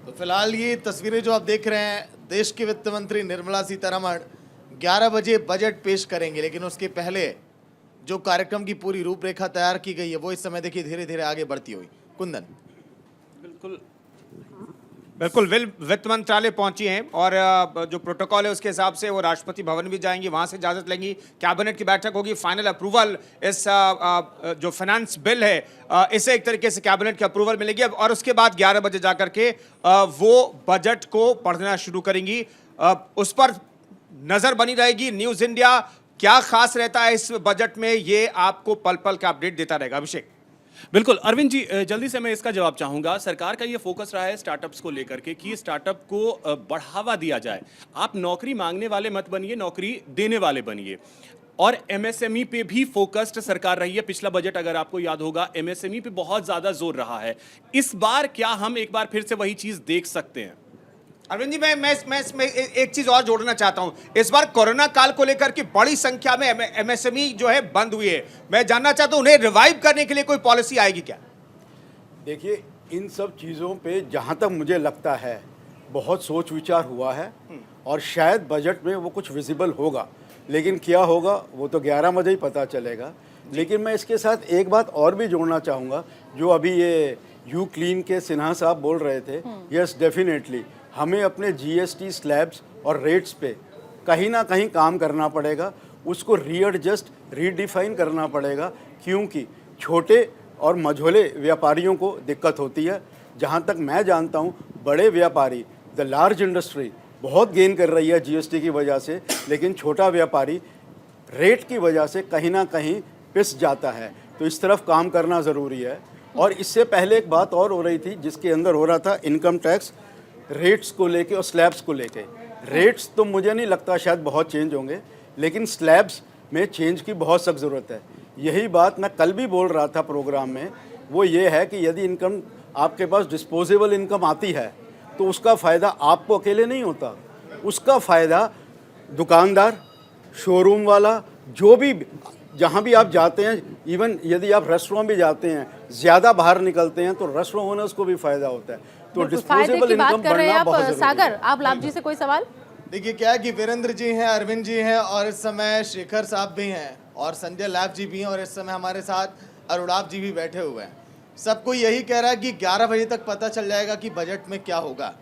तो फिलहाल ये तस्वीरें जो आप देख रहे हैं, देश की वित्त मंत्री निर्मला सीतारमण 11 बजे बजट पेश करेंगे, लेकिन उसके पहले जो कार्यक्रम की पूरी रूपरेखा तैयार की गई है वो इस समय देखिए धीरे धीरे आगे बढ़ती हुई। कुंदन। बिल्कुल वित्त मंत्रालय पहुंची हैं और जो प्रोटोकॉल है उसके हिसाब से वो राष्ट्रपति भवन भी जाएंगी, वहां से इजाजत लेंगी, कैबिनेट की बैठक होगी, फाइनल अप्रूवल इस जो फाइनेंस बिल है इसे एक तरीके से कैबिनेट की अप्रूवल मिलेगी और उसके बाद 11 बजे जाकर के वो बजट को पढ़ना शुरू करेंगी। उस पर नजर बनी रहेगी। न्यूज इंडिया क्या खास रहता है इस बजट में, ये आपको पल पल का अपडेट देता रहेगा। अभिषेक। बिल्कुल अरविंद जी, जल्दी से मैं इसका जवाब चाहूंगा। सरकार का ये फोकस रहा है स्टार्टअप्स को लेकर के कि स्टार्टअप को बढ़ावा दिया जाए। आप नौकरी मांगने वाले मत बनिए, नौकरी देने वाले बनिए। और एमएसएमई पे भी फोकस्ड सरकार रही है। पिछला बजट अगर आपको याद होगा, एमएसएमई पे बहुत ज्यादा जोर रहा है। इस बार क्या हम एक बार फिर से वही चीज देख सकते हैं? अरविंद जी, मैं एक चीज और जोड़ना चाहता हूं। इस बार कोरोना काल को लेकर के बड़ी संख्या में एमएसएमई जो है बंद हुई है। मैं जानना चाहता हूं उन्हें रिवाइव करने के लिए कोई पॉलिसी आएगी क्या? देखिए, इन सब चीज़ों पे जहाँ तक मुझे लगता है बहुत सोच विचार हुआ है और शायद बजट में वो कुछ विजिबल होगा, लेकिन क्या होगा वो तो 11 बजे ही पता चलेगा। लेकिन मैं इसके साथ एक बात और भी जोड़ना चाहूँगा, जो अभी ये यू क्लीन के सिन्हा साहब बोल रहे थे। यस, डेफिनेटली हमें अपने जीएसटी स्लैब्स और रेट्स पे कहीं ना कहीं काम करना पड़ेगा, उसको रीएडजस्ट, रीडिफाइन करना पड़ेगा, क्योंकि छोटे और मझोले व्यापारियों को दिक्कत होती है। जहाँ तक मैं जानता हूँ, बड़े व्यापारी, द लार्ज इंडस्ट्री बहुत गेन कर रही है जीएसटी की वजह से, लेकिन छोटा व्यापारी रेट की वजह से कहीं ना कहीं पिस जाता है। तो इस तरफ काम करना ज़रूरी है। और इससे पहले एक बात और हो रही थी जिसके अंदर हो रहा था इनकम टैक्स रेट्स को लेके और स्लैब्स को लेके। रेट्स तो मुझे नहीं लगता शायद बहुत चेंज होंगे, लेकिन स्लैब्स में चेंज की बहुत सख्त ज़रूरत है। यही बात मैं कल भी बोल रहा था प्रोग्राम में, वो ये है कि यदि इनकम आपके पास डिस्पोजेबल इनकम आती है तो उसका फ़ायदा आपको अकेले नहीं होता, उसका फ़ायदा दुकानदार, शोरूम वाला, जो भी जहाँ भी आप जाते हैं, इवन यदि आप रेस्टोरेंट भी जाते हैं, ज़्यादा बाहर निकलते हैं तो रेस्टोरेंट ओनर्स को भी फ़ायदा होता है। तो डिस्पोजेबल इनकम बढ़ना बहुत ज़रूरी है। सागर, आप लाभ जी से कोई सवाल? देखिए क्या है कि वीरेंद्र जी हैं, अरविंद जी हैं और इस समय शेखर साहब भी हैं और संजय लाभ जी भी हैं और इस समय हमारे साथ अरुणाभ जी भी बैठे हुए हैं। सबको यही कह रहा है कि 11 बजे तक पता चल जाएगा कि बजट में क्या होगा।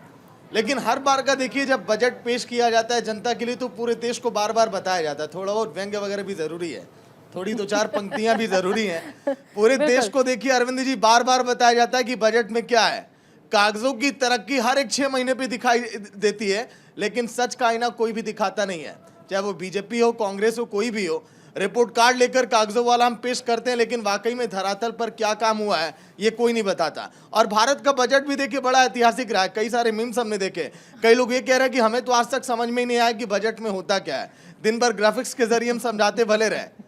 लेकिन हर बार का देखिए, जब बजट पेश किया जाता है जनता के लिए तो पूरे देश को बार बार बताया जाता है। थोड़ा बहुत व्यंग्य वगैरह भी ज़रूरी है, थोड़ी 2-4 पंक्तियां भी ज़रूरी हैं। पूरे देश को देखिए अरविंद जी, बार बार बताया जाता है कि बजट में क्या है। कागजों की तरक्की हर एक 6 महीने पे दिखाई देती है, लेकिन सच का आईना कोई भी दिखाता नहीं है। चाहे वो बीजेपी हो, कांग्रेस हो, कोई भी हो, रिपोर्ट कार्ड लेकर कागजों वाला हम पेश करते हैं, लेकिन वाकई में धरातल पर क्या काम हुआ है ये कोई नहीं बताता। और भारत का बजट भी देखिए बड़ा ऐतिहासिक रहा है। कई सारे मीम्स हमने देखे, कई लोग ये कह रहे हैं कि हमें तो आज तक समझ में ही नहीं आया कि बजट में होता क्या है। दिन भर ग्राफिक्स के जरिए हम समझाते भले रहे।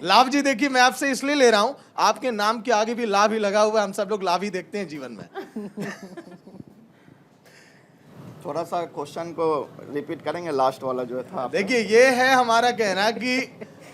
लाभ जी देखिए, मैं आपसे इसलिए ले रहा हूं, आपके नाम के आगे भी लाभ ही लगा हुआ है। हम सब लोग लाभ ही देखते हैं जीवन में। थोड़ा सा क्वेश्चन को रिपीट करेंगे, लास्ट वाला जो था। देखिए ये है हमारा कहना कि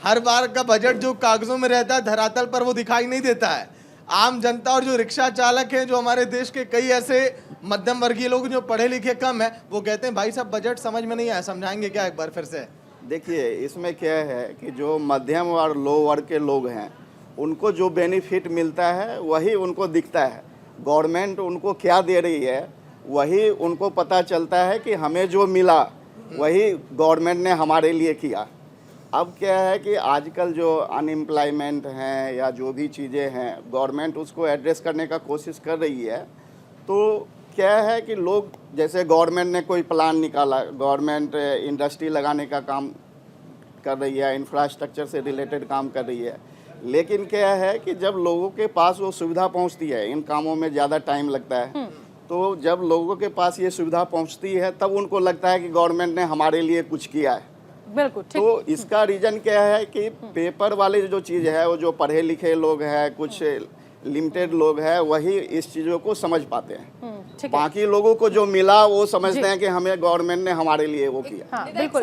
हर बार का बजट जो कागजों में रहता है, धरातल पर वो दिखाई नहीं देता है। आम जनता और जो रिक्शा चालक हैं, जो हमारे देश के कई ऐसे मध्यम वर्गीय लोग जो पढ़े लिखे कम है, वो कहते हैं भाई साहब बजट समझ में नहीं आया, समझाएंगे क्या एक बार फिर से? देखिए, इसमें क्या है कि जो मध्यम और लो वर्ग के लोग हैं, उनको जो बेनिफिट मिलता है वही उनको दिखता है। गवर्नमेंट उनको क्या दे रही है वही उनको पता चलता है कि हमें जो मिला वही गवर्नमेंट ने हमारे लिए किया। अब क्या है कि आजकल जो अनएम्प्लॉयमेंट हैं या जो भी चीज़ें हैं, गवर्नमेंट उसको एड्रेस करने का कोशिश कर रही है। तो क्या है कि लोग, जैसे गवर्नमेंट ने कोई प्लान निकाला, गवर्नमेंट इंडस्ट्री लगाने का काम कर रही है, इंफ्रास्ट्रक्चर से रिलेटेड काम कर रही है, लेकिन क्या है कि जब लोगों के पास वो सुविधा पहुंचती है, इन कामों में ज़्यादा टाइम लगता है। तो जब लोगों के पास ये सुविधा पहुंचती है तब उनको लगता है कि गवर्नमेंट ने हमारे लिए कुछ किया है। बिल्कुल ठीक। तो इसका रीजन क्या है कि पेपर वाले जो चीज़ है वो जो पढ़े लिखे लोग हैं, कुछ लिमिटेड लोग हैं, वही इस चीज़ों को समझ पाते हैं। ठीक है। बाकी लोगों को जो मिला वो समझते हैं कि हमें गवर्नमेंट ने हमारे लिए वो किया। हाँ बिल्कुल।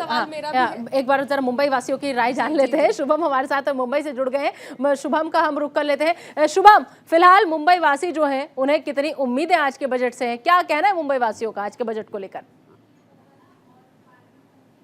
एक बार जरा मुंबई वासियों की राय जान लेते हैं। शुभम हमारे साथ मुंबई से जुड़ गए हैं, शुभम का हम रुख कर लेते हैं। शुभम, फिलहाल मुंबई वासी जो हैं उन्हें कितनी उम्मीदें आज के बजट से हैं, क्या कहना है मुंबई वासियों का आज के बजट को लेकर?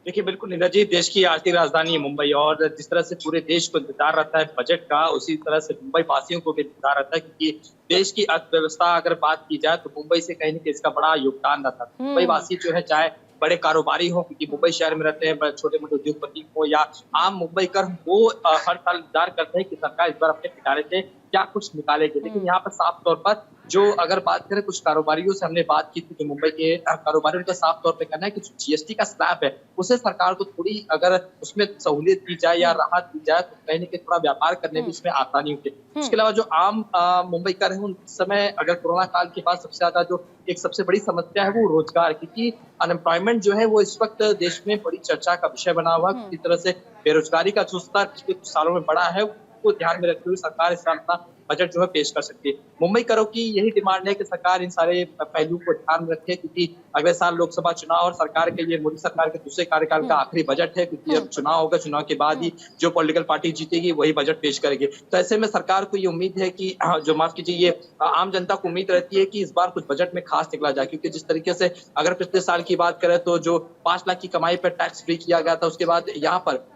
देखिए बिल्कुल नीरज जी, देश की आर्थिक राजधानी है मुंबई, और जिस तरह से पूरे देश को इंतजार रहता है बजट का, उसी तरह से मुंबई वासियों को भी इंतजार रहता है, क्योंकि देश की अर्थव्यवस्था अगर बात की जाए तो मुंबई से कहीं ना कहीं इसका बड़ा योगदान रहता है। मुंबई वासी जो है, चाहे बड़े कारोबारी हो, क्योंकि मुंबई शहर में रहते हैं, छोटे मोटे उद्योगपति हो या आम मुंबई कर, वो हर साल इंतजार करते हैं कि सरकार इस बार अपने ठिकाने से क्या कुछ निकालेगी। लेकिन यहाँ पर साफ तौर पर जो अगर बात करें, कुछ कारोबारियों से हमने बात की थी, जो मुंबई के कारोबारियों का साफ तौर पे कहना है कि जो जीएसटी का स्लैब है उसे सरकार को थोड़ी अगर उसमें सहूलियत दी जाए या राहत दी जाए तो कहीं ना कहीं थोड़ा व्यापार करने में इसमें आसानी होती है। उसके अलावा जो आम मुंबई कर है, उन समय अगर कोरोना काल के बाद सबसे ज्यादा जो एक सबसे बड़ी समस्या है वो रोजगार, क्योंकि अनएम्प्लॉयमेंट जो है वो इस वक्त देश में बड़ी चर्चा का विषय बना हुआ है। किस तरह से बेरोजगारी का जो स्तर पिछले कुछ सालों में बढ़ा है को ध्यान में रखते हुए सरकार इस साल अपना बजट जो है पेश कर सकती है। मुंबई करों की यही डिमांड है कि सरकार इन सारे पहलुओं को ध्यान में रखे, क्योंकि अगले साल लोकसभा चुनाव और सरकार के ये मोदी सरकार के दूसरे कार्यकाल का आखिरी बजट है, क्योंकि अब चुनाव होगा, चुनाव के बाद ही जो पॉलिटिकल पार्टी जीतेगी वही बजट पेश करेगी। तो ऐसे में सरकार को ये उम्मीद है कि जो माफ कीजिए, ये आम जनता को उम्मीद रहती है कि इस बार कुछ बजट में खास निकला जाए, क्योंकि जिस तरीके से अगर पिछले साल की बात करें तो जो 5 लाख की कमाई पर टैक्स फ्री किया गया था, उसके बाद यहाँ पर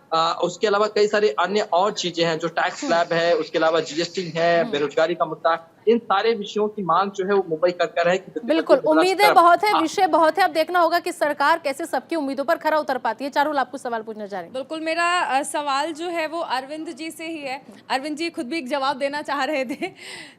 उसके अलावा कई सारे अन्य और चीजें हैं, जो टैक्स स्लैब है, उसके अलावा जीएसटी है, बेरोजगारी का मुद्दा, इन सारे विषयों की मांग जो है वो मुंबई कर है कि बिल्कुल उम्मीदें बहुत है, विषय बहुत है। अब देखना होगा कि सरकार कैसे सबकी उम्मीदों पर खरा उतर पाती है। चारुल, आपको सवाल पूछना चाह रहे हैं। बिल्कुल, मेरा सवाल जो है वो अरविंद जी से ही है। अरविंद जी खुद भी एक जवाब देना चाह रहे थे,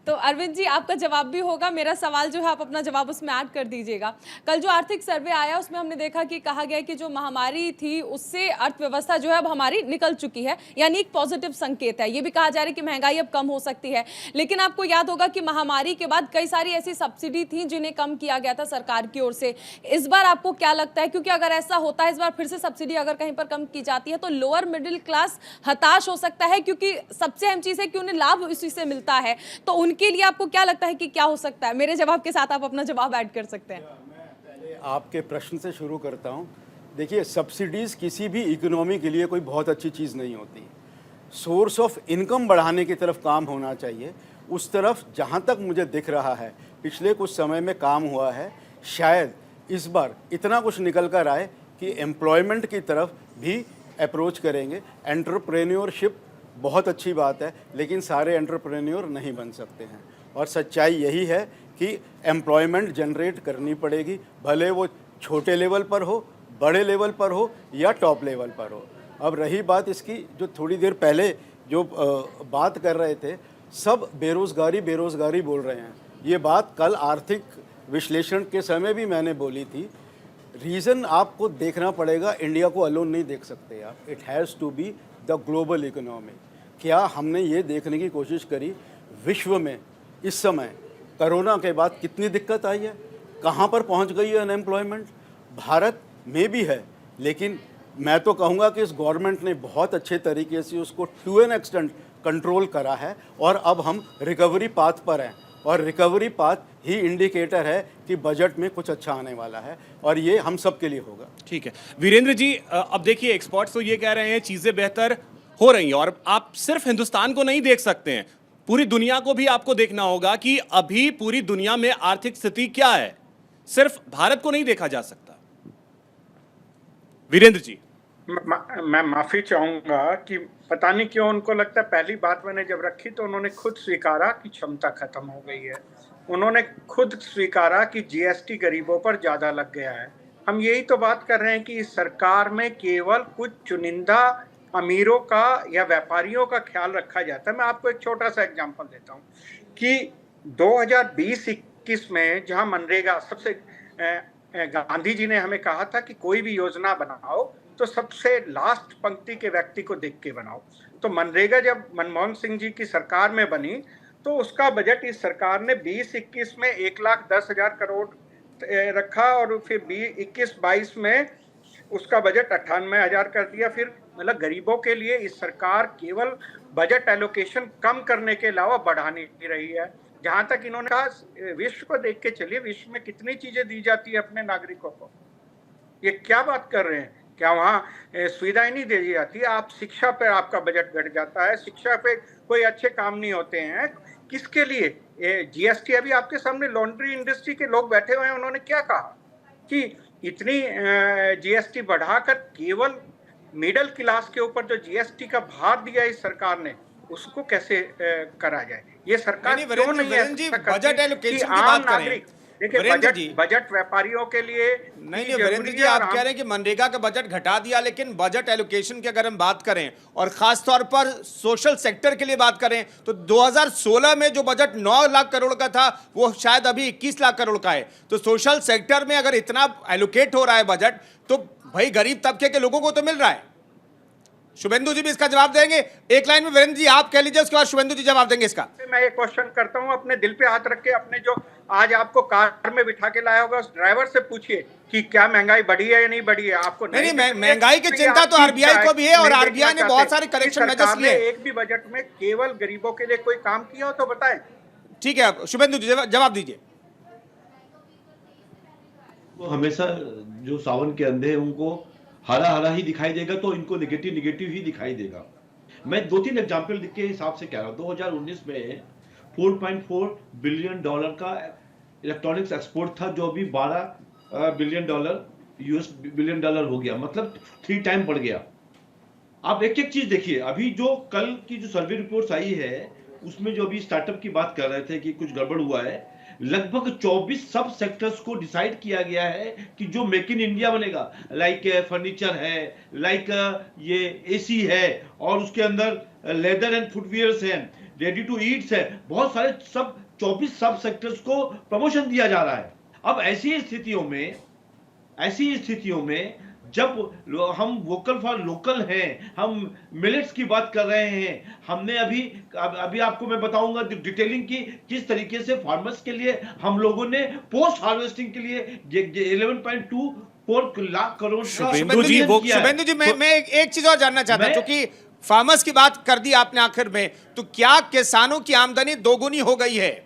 तो अरविंद जी आपका जवाब भी होगा, मेरा सवाल जो है आप अपना जवाब उसमें ऐड कर दीजिएगा। कल जो आर्थिक सर्वे आया उसमें हमने देखा कि कहा गया कि जो महामारी थी उससे अर्थव्यवस्था जो है अब हमारी निकल चुकी है, यानी एक पॉजिटिव संकेत है। ये भी कहा जा रहा है कि महंगाई अब कम हो सकती है, लेकिन आपको याद होगा कि महामारी के बाद कई सारी ऐसी सब्सिडी थी जिन्हें कम किया गया था सरकार की ओर से। इस बार आपको क्या लगता है, क्योंकि अगर ऐसा होता है इस बार फिर से सब्सिडी अगर कहीं पर कम की जाती है तो लोअर मिडिल क्लास हताश हो सकता है, क्योंकि सबसे अहम चीज है कि उन्हें लाभ इसी से मिलता है। तो उनके लिए आपको क्या लगता है कि क्या हो सकता है? मेरे जवाब के साथ आप अपना जवाब ऐड कर सकते हैं। मैं पहले आपके प्रश्न से शुरू करता हूं। देखिए, सब्सिडीज किसी भी इकोनॉमी के लिए कोई बहुत अच्छी चीज़ नहीं होती। सोर्स ऑफ इनकम बढ़ाने की तरफ काम होना चाहिए। उस तरफ जहां तक मुझे दिख रहा है पिछले कुछ समय में काम हुआ है। शायद इस बार इतना कुछ निकल कर आए कि एम्प्लॉयमेंट की तरफ भी अप्रोच करेंगे। एंटरप्रेन्योरशिप बहुत अच्छी बात है, लेकिन सारे एंटरप्रेन्योर नहीं बन सकते हैं, और सच्चाई यही है कि एम्प्लॉयमेंट जनरेट करनी पड़ेगी, भले वो छोटे लेवल पर हो, बड़े लेवल पर हो या टॉप लेवल पर हो। अब रही बात इसकी, जो थोड़ी देर पहले जो बात कर रहे थे, सब बेरोज़गारी बेरोज़गारी बोल रहे हैं। ये बात कल आर्थिक विश्लेषण के समय भी मैंने बोली थी। रीज़न आपको देखना पड़ेगा, इंडिया को अलोन नहीं देख सकते आप। It has to be the global economy. क्या हमने ये देखने की कोशिश करी विश्व में इस समय कोरोना के बाद कितनी दिक्कत आई है, कहाँ पर पहुँच गई है अनएम्प्लॉयमेंट? भारत में भी है, लेकिन मैं तो कहूँगा कि इस गवर्नमेंट ने बहुत अच्छे तरीके से उसको टू एन एक्सटेंट कंट्रोल करा है, और अब हम रिकवरी पाथ पर हैं, और रिकवरी पाथ ही इंडिकेटर है कि बजट में कुछ अच्छा आने वाला है, और ये हम सब के लिए होगा। ठीक है वीरेंद्र जी, अब देखिए एक्सपर्ट्स तो ये कह रहे हैं चीजें बेहतर हो रही हैं, और आप सिर्फ हिंदुस्तान को नहीं देख सकते हैं, पूरी दुनिया को भी आपको देखना होगा कि अभी पूरी दुनिया में आर्थिक स्थिति क्या है। सिर्फ भारत को नहीं देखा जा सकता। वीरेंद्र जी, मैं माफी चाहूंगा कि पता नहीं क्यों उनको लगता है, पहली बात मैंने जब रखी तो उन्होंने खुद स्वीकारा कि क्षमता खत्म हो गई है। उन्होंने खुद स्वीकारा कि जीएसटी गरीबों पर ज्यादा लग गया है। हम यही तो बात कर रहे हैं कि इस सरकार में केवल कुछ चुनिंदा अमीरों का या व्यापारियों का ख्याल रखा जाता है। मैं आपको एक छोटा सा एग्जांपल देता हूं कि 2020-21 में जहां मनरेगा सबसे गांधी जी ने हमें कहा था कि कोई भी योजना बनाओ तो सबसे लास्ट पंक्ति के व्यक्ति को देख के बनाओ। तो मनरेगा जब मनमोहन सिंह जी की सरकार में बनी तो उसका बजट इस सरकार ने 20-21 में 1,10,000 करोड़ रखा और फिर 21-22 में उसका बजट 98,000 कर दिया। फिर मतलब गरीबों के लिए इस सरकार केवल बजट एलोकेशन कम करने के अलावा बढ़ाने ही रही है। जहां तक इन्होंने कहा विश्व को देख के चलिए, विश्व में कितनी चीजें दी जाती है अपने नागरिकों को, ये क्या बात कर रहे हैं? क्या वहाँ सुविधाएं नहीं दी जाती? आप शिक्षा पे आपका बजट घट जाता है, शिक्षा पे कोई अच्छे काम नहीं होते हैं। किसके लिए? जीएसटी अभी आपके सामने लॉन्ड्री इंडस्ट्री के लोग बैठे हुए हैं, उन्होंने क्या कहा कि इतनी जीएसटी बढ़ाकर केवल मिडिल क्लास के ऊपर जो जीएसटी का भार दिया इस सरकार ने, उसको कैसे करा जाए? ये सरकार क्यों नहीं है? बजट एलोकेशन की बात करें, देखिए बजट व्यापारियों के लिए नहीं वीरेंद्र जी, आप कह रहे हैं कि मनरेगा का बजट घटा दिया, लेकिन बजट एलोकेशन की अगर हम बात करें और खास तौर पर सोशल सेक्टर के लिए बात करें तो 2016 में जो बजट 9 लाख करोड़ का था वो शायद अभी 21 लाख करोड़ का है। तो सोशल सेक्टर में अगर इतना एलोकेट हो रहा है बजट, तो भाई गरीब तबके के लोगों को तो मिल रहा है। शुभेंदु जी भी इसका जवाब देंगे। एक लाइन में वीरेंद्र जी आप कह लीजिए, उसके बाद शुभेंदु जी जवाब देंगे इसका। मैं ये क्वेश्चन करता हूं, अपने दिल पे हाथ रख के, अपने जो आज आपको कार में बिठा के लाया होगा उस ड्राइवर से पूछिए कि क्या महंगाई बढ़ी है या नहीं बढ़ी है। आपको नहीं, महंगाई की चिंता तो आरबीआई को भी है और आरबीआई ने बहुत सारे करेक्शन मेजर्स लिए। एक भी बजट में केवल गरीबों के लिए कोई काम किया हो तो बताएं। ठीक है शुभेंदु जी जवाब दीजिए। वो हमेशा जो सावन के अंधे हैं उनको हरा हरा ही दिखाई देगा, तो इनको नेगेटिव नेगेटिव ही दिखाई देगा। मैं 2-3 एग्जाम्पल के हिसाब से कह रहा हूँ। 2019 में 4.4 बिलियन डॉलर का इलेक्ट्रॉनिक्स एक्सपोर्ट था, जो अभी 12 billion dollar US billion dollar हो गया, मतलब 3 टाइम बढ़ गया। आप एक एक चीज देखिए, अभी जो कल की जो सर्वे रिपोर्ट्स आई है उसमें जो अभी स्टार्टअप की बात कर रहे थे कि कुछ गड़बड़ हुआ है, लगभग 24 सब सेक्टर्स को डिसाइड किया गया है कि जो मेक इन इंडिया बनेगा, लाइक फर्नीचर है, लाइक ये एसी है, और उसके अंदर लेदर एंड फुटवियर्स हैं, रेडी टू ईट्स है, बहुत सारे सब 24 सब सेक्टर्स को प्रमोशन दिया जा रहा है। अब ऐसी स्थितियों में जब हम वोकल फॉर लोकल हैं, हम मिलेट्स की बात कर रहे हैं, हमने अभी आपको मैं बताऊंगा डिटेलिंग की किस तरीके से फार्मर्स के लिए हम लोगों ने पोस्ट हार्वेस्टिंग के लिए 11.24 लाख करोड़। शुभेंदु जी मैं एक चीज और जानना चाहता हूं, क्योंकि फार्मर्स की बात कर दी आपने आखिर में, तो क्या किसानों की आमदनी दोगुनी हो गई है?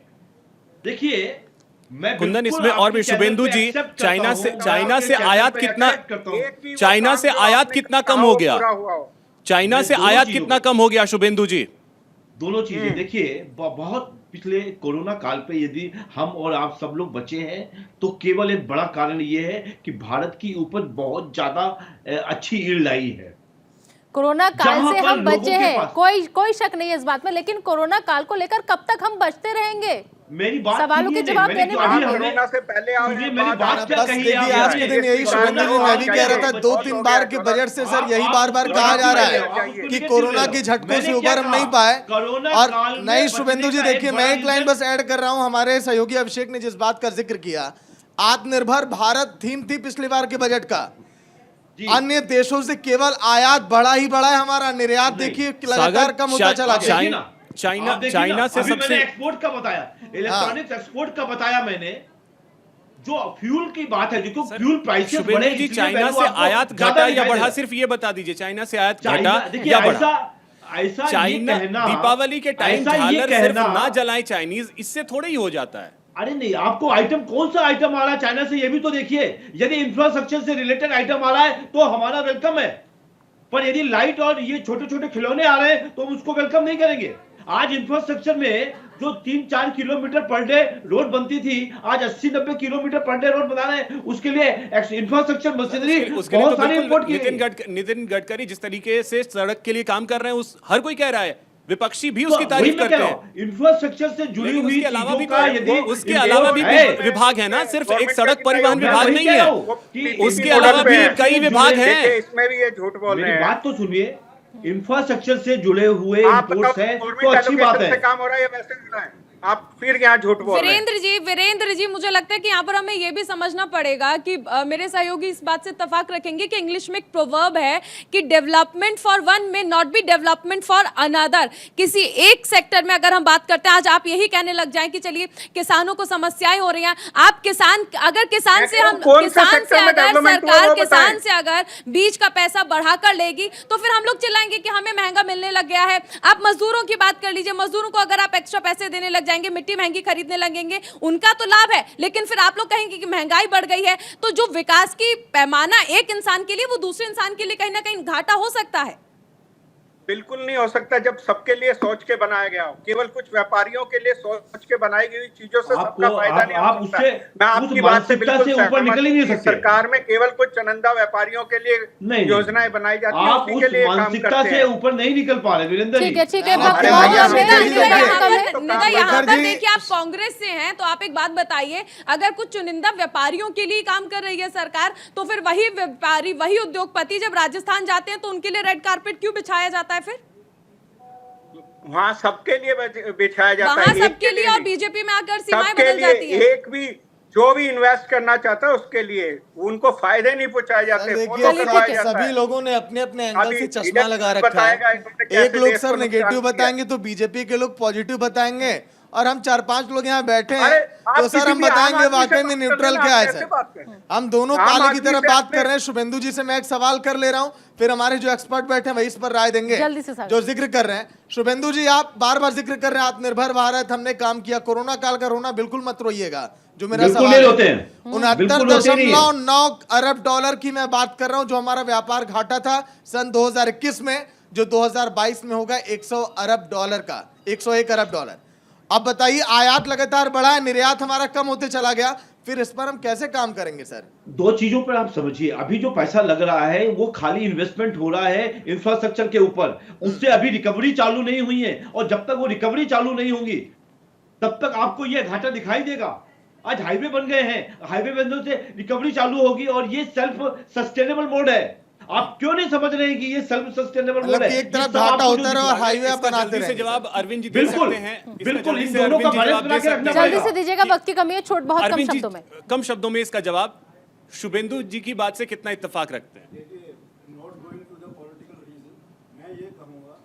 देखिए कुंदन, इसमें और भी शुभेंदु जी, चाइना से आयात कितना कम हो गया? चाइना से आयात कितना कम हो गया शुभेंदु जी? दोनों चीजें देखिए, बहुत पिछले कोरोना काल पे यदि हम और आप सब लोग बचे हैं तो केवल एक बड़ा कारण ये है कि भारत की उपज बहुत ज्यादा अच्छी यील्ड आई है। कोरोना काल से हम बचे हैं, कोई शक नहीं है इस बात में, लेकिन कोरोना काल को लेकर कब तक हम बचते रहेंगे? मेरी बात सवालों के जवाब देने में कोरोना से पहले मेरी बात क्या कही है? आज के दिन यही शुभेंदु जी मैं भी कह रहा था, 2-3 बार के बजट से सर यही बार कहा जा रहा है कि कोरोना की झटकों से उबर हम नहीं पाए। और नहीं शुभेंदु जी देखिए, मैं एक लाइन बस ऐड कर रहा हूं, हमारे सहयोगी अभिषेक ने जिस बात का जिक्र किया, आत्मनिर्भर भारत थीम थी पिछली बार के बजट का। अन्य देशों से केवल आयात बढ़ा ही बढ़ा है, हमारा निर्यात देखिए लगातार कम होता चला गया। चाइना से सबसे एक्सपोर्ट का बताया, इलेक्ट्रॉनिक्स एक्सपोर्ट का बताया मैंने। जो फ्यूल की बात है, देखो फ्यूल प्राइसेस बढ़े जी, चाइना से आयात घटा या बढ़ा, सिर्फ ये बता दीजिए, चाइना से आयात घटा या बढ़ा? ऐसा चाइना दीपावली के टाइम झालर सिर्फ ना जलाएं चाइनीज, इससे थोड़ा ही हो जाता है। अरे नहीं, आपको आइटम कौन सा आइटम आ रहा है चाइना से ये भी तो देखिए। यदि इंफ्रास्ट्रक्चर से रिलेटेड आइटम आ रहा है तो हमारा वेलकम है, पर यदि लाइट और ये छोटे छोटे खिलौने आ रहे हैं तो हम उसको वेलकम नहीं करेंगे। आज इंफ्रास्ट्रक्चर में जो 3-4 किलोमीटर पर डे रोड बनती थी, आज 80-90 किलोमीटर पर डे रोड बना रहे हैं। उसके लिए इंफ्रास्ट्रक्चर मशीनरी बहुत सारी इंपोर्ट की। नितिन गडकरी जिस तरीके से सड़क के लिए काम कर रहे हैं, उस हर कोई कह रहा है, विपक्षी भी उसकी तारीफ करते हैं। इंफ्रास्ट्रक्चर से जुड़ी हुई उसके अलावा भी विभाग है ना, सिर्फ एक सड़क परिवहन विभाग नहीं है, उसके अलावा भी कई विभाग हैं। इसमें भी ये झूठ बोल रहे हैं। बात तो सुनिए, इंफ्रास्ट्रक्चर से जुड़े हुए इंपोर्ट्स हैं तो अच्छी बात है। काम हो रहा है, वैसे आप फिर यहाँ झूठ बोल रहे हैं। वीरेंद्र जी मुझे लगता है कि यहाँ पर हमें ये भी समझना पड़ेगा कि मेरे सहयोगी इस बात से इत्तेफाक रखेंगे कि इंग्लिश में एक प्रोवर्ब है कि डेवलपमेंट फॉर वन में not be development for another. किसी एक सेक्टर में अगर हम बात करते हैं, आज आप यही कहने लग जाएं कि चलिए किसानों को समस्याएं हो रही हैं, आप किसान अगर किसान से अगर बीज का पैसा बढ़ाकर लेगी तो फिर हम लोग चिल्लाएंगे कि हमें महंगा मिलने लग गया है। आप मजदूरों की बात कर लीजिए, मजदूरों को अगर आप एक्स्ट्रा पैसे देने लग जाएंगे, मिट्टी महंगी खरीदने लगेंगे, उनका तो लाभ है, लेकिन फिर आप लोग कहेंगे कि महंगाई बढ़ गई है। तो जो विकास की पैमाना एक इंसान के लिए, वो दूसरे इंसान के लिए कहीं ना कहीं घाटा हो सकता है। बिल्कुल नहीं हो सकता जब सबके लिए सोच के बनाया गया हो। केवल कुछ व्यापारियों के लिए सोच के बनाई गई चीजों से सबका फायदा नहीं हो सकता। मैं आपकी बात से बिल्कुल ऊपर निकल ही नहीं सकते। सरकार में केवल कुछ चुनिंदा व्यापारियों के लिए योजनाएं बनाई जाती है, उसी के लिए काम मानसिकता से ऊपर नहीं निकल पा रहे वीरेंद्र जी। ठीक है यहाँ पर देखिए, आप कांग्रेस से हैं तो आप एक बात बताइए, अगर कुछ चुनिंदा व्यापारियों के लिए काम कर रही है सरकार, तो फिर वही व्यापारी, वही उद्योगपति जब राजस्थान जाते हैं तो उनके लिए रेड कारपेट क्यों बिछाया जाता है? फिर वहाँ सबके लिए बिछाया जाता है, वहाँ सबके लिए, और बीजेपी में आकर सीमाएं बदल जाती है। एक भी जो भी इन्वेस्ट करना चाहता है उसके लिए उनको फायदे नहीं पहुंचाए जाते। सभी लोगों ने अपने अपने एंगल से चश्मा लगा रखा है। एक लोग सर नेगेटिव बताएंगे तो बीजेपी के लोग पॉजिटिव बताएंगे, और हम 4-5 लोग यहाँ बैठे हैं तो सर हम बताएंगे वाकई में न्यूट्रल क्या है। सर हम दोनों काले की तरफ बात कर रहे हैं। शुभेंदु जी से मैं एक सवाल कर ले रहा हूँ, फिर हमारे जो एक्सपर्ट बैठे हैं वही इस पर राय देंगे जो जिक्र कर रहे हैं। शुभेंदु जी, आप बार बार जिक्र कर रहे हैं आत्मनिर्भर भारत, हमने काम किया, कोरोना काल का रोना बिल्कुल मत रोइएगा। जो मेरा सवाल है 69.9 अरब डॉलर की मैं बात कर रहा हूँ, जो हमारा व्यापार घाटा था सन 2021 में, जो 2022 में होगा 100 अरब डॉलर का, 101 अरब डॉलर। अब बताइए, आयात लगातार बढ़ा है, निर्यात हमारा कम होते चला गया, फिर इस पर हम कैसे काम करेंगे? सर दो चीजों पर आप समझिए, अभी जो पैसा लग रहा है वो खाली इन्वेस्टमेंट हो रहा है इंफ्रास्ट्रक्चर के ऊपर, उससे अभी रिकवरी चालू नहीं हुई है, और जब तक वो रिकवरी चालू नहीं होंगी तब तक आपको ये घाटा दिखाई देगा। आज हाईवे बन गए हैं, हाईवे बनने से रिकवरी चालू होगी, और ये सेल्फ सस्टेनेबल मोड है। आप क्यों नहीं समझ रहे हैं कि ये सेल्फ सस्टेनेबल मोड है? एक तरफ घाटा होता है और हाईवे आप बनाते रहे। जवाब अरविंद जी दे सकते हैं। बिल्कुल, इन दोनों का बैलेंस बना के रखना पड़ेगा। जल्दी से दीजिएगा, वक्त की कमी है, छोट बहुत कम शब्दों में। कम शब्दों में इसका जवाब शुभेंदु जी की बात से कितना इत्तेफाक रखते हैं? मैं ये कहूँगा,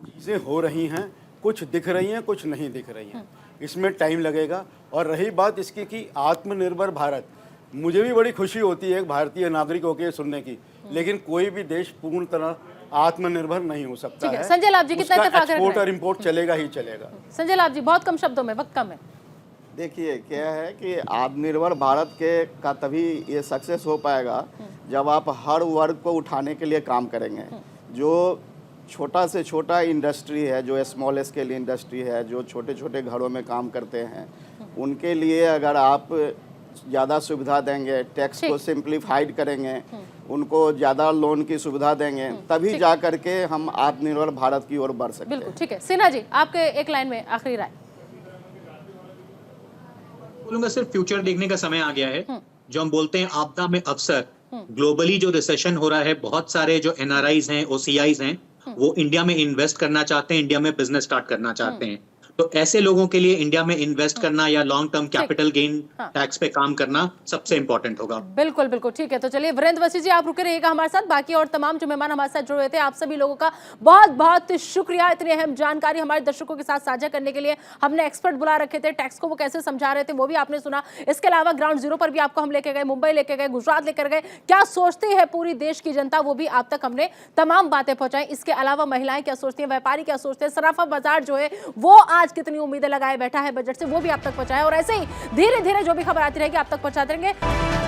चीजें हो रही हैं, कुछ दिख रही हैं, कुछ नहीं दिख रही हैं, इसमें टाइम लगेगा। और रही बात इसकी कि आत्मनिर्भर भारत, मुझे भी बड़ी खुशी होती है भारतीय नागरिकों के सुनने की, लेकिन कोई भी देश पूर्ण तरह आत्मनिर्भर नहीं हो सकता है। संजय लाभ जी, कितना इत्तेफाक एक्सपोर्ट और इंपोर्ट चलेगा ही चलेगा। संजय लाभ जी, बहुत कम शब्दों में, वक्त कम है। देखिए क्या है कि आत्मनिर्भर भारत का तभी ये सक्सेस हो पाएगा जब आप हर वर्ग को उठाने के लिए काम करेंगे। जो छोटा से छोटा इंडस्ट्री है, जो स्मॉल स्केल इंडस्ट्री है, जो छोटे छोटे घरों में काम करते हैं, उनके लिए अगर आप ज़्यादा सुविधा देंगे, टैक्स को सिंप्लीफाइड करेंगे, उनको ज़्यादा लोन की सुविधा देंगे, तभी जा करके हम आत्मनिर्भर भारत की ओर बढ़ सकते हैं। बिल्कुल ठीक है। सिन्हा जी, आपके एक लाइन में आखिरी राय। बोलूंगा सिर्फ फ्यूचर देखने का समय आ गया है। जो हम बोलते हैं आपदा में अवसर, ग्लोबली जो रिसेशन हो रहा है, बहुत सारे जो एनआरआईज हैं, ओसीआईज हैं, वो इंडिया में इन्वेस्ट करना चाहते हैं, इंडिया में बिजनेस स्टार्ट करना चाहते हैं। तो ऐसे लोगों के लिए इंडिया में इन्वेस्ट करना या long term capital gain tax पे काम करना सबसे इंपॉर्टेंट होगा। बिल्कुल बिल्कुल ठीक है। तो चलिए वीरेंद्र वसी जी, आप रुके रहिएगा हमारे साथ। बाकी और तमाम जो मेहमान हमारे साथ जुड़े हुए थे, आप सभी लोगों का बहुत बहुत शुक्रिया, इतनी अहम जानकारी हमारे दर्शकों के साथ साझा करने के लिए। हमने एक्सपर्ट बुला रखे थे, टैक्स को वो कैसे समझा रहे थे वो भी आपने सुना। इसके अलावा ग्राउंड जीरो पर भी आपको हम लेके गए, मुंबई लेके गए, गुजरात लेकर गए, क्या सोचती है पूरी देश की जनता, वो भी आप तक हमने तमाम बातें पहुंचाई। इसके अलावा महिलाएं क्या सोचती हैं, व्यापारी क्या सोचते हैं, सराफा बाजार जो है वो आज कितनी उम्मीदें लगाए बैठा है बजट से, वो भी आप तक पहुंचाए। और ऐसे ही धीरे धीरे जो भी खबर आती रहेगी आप तक पहुंचाते रहेंगे।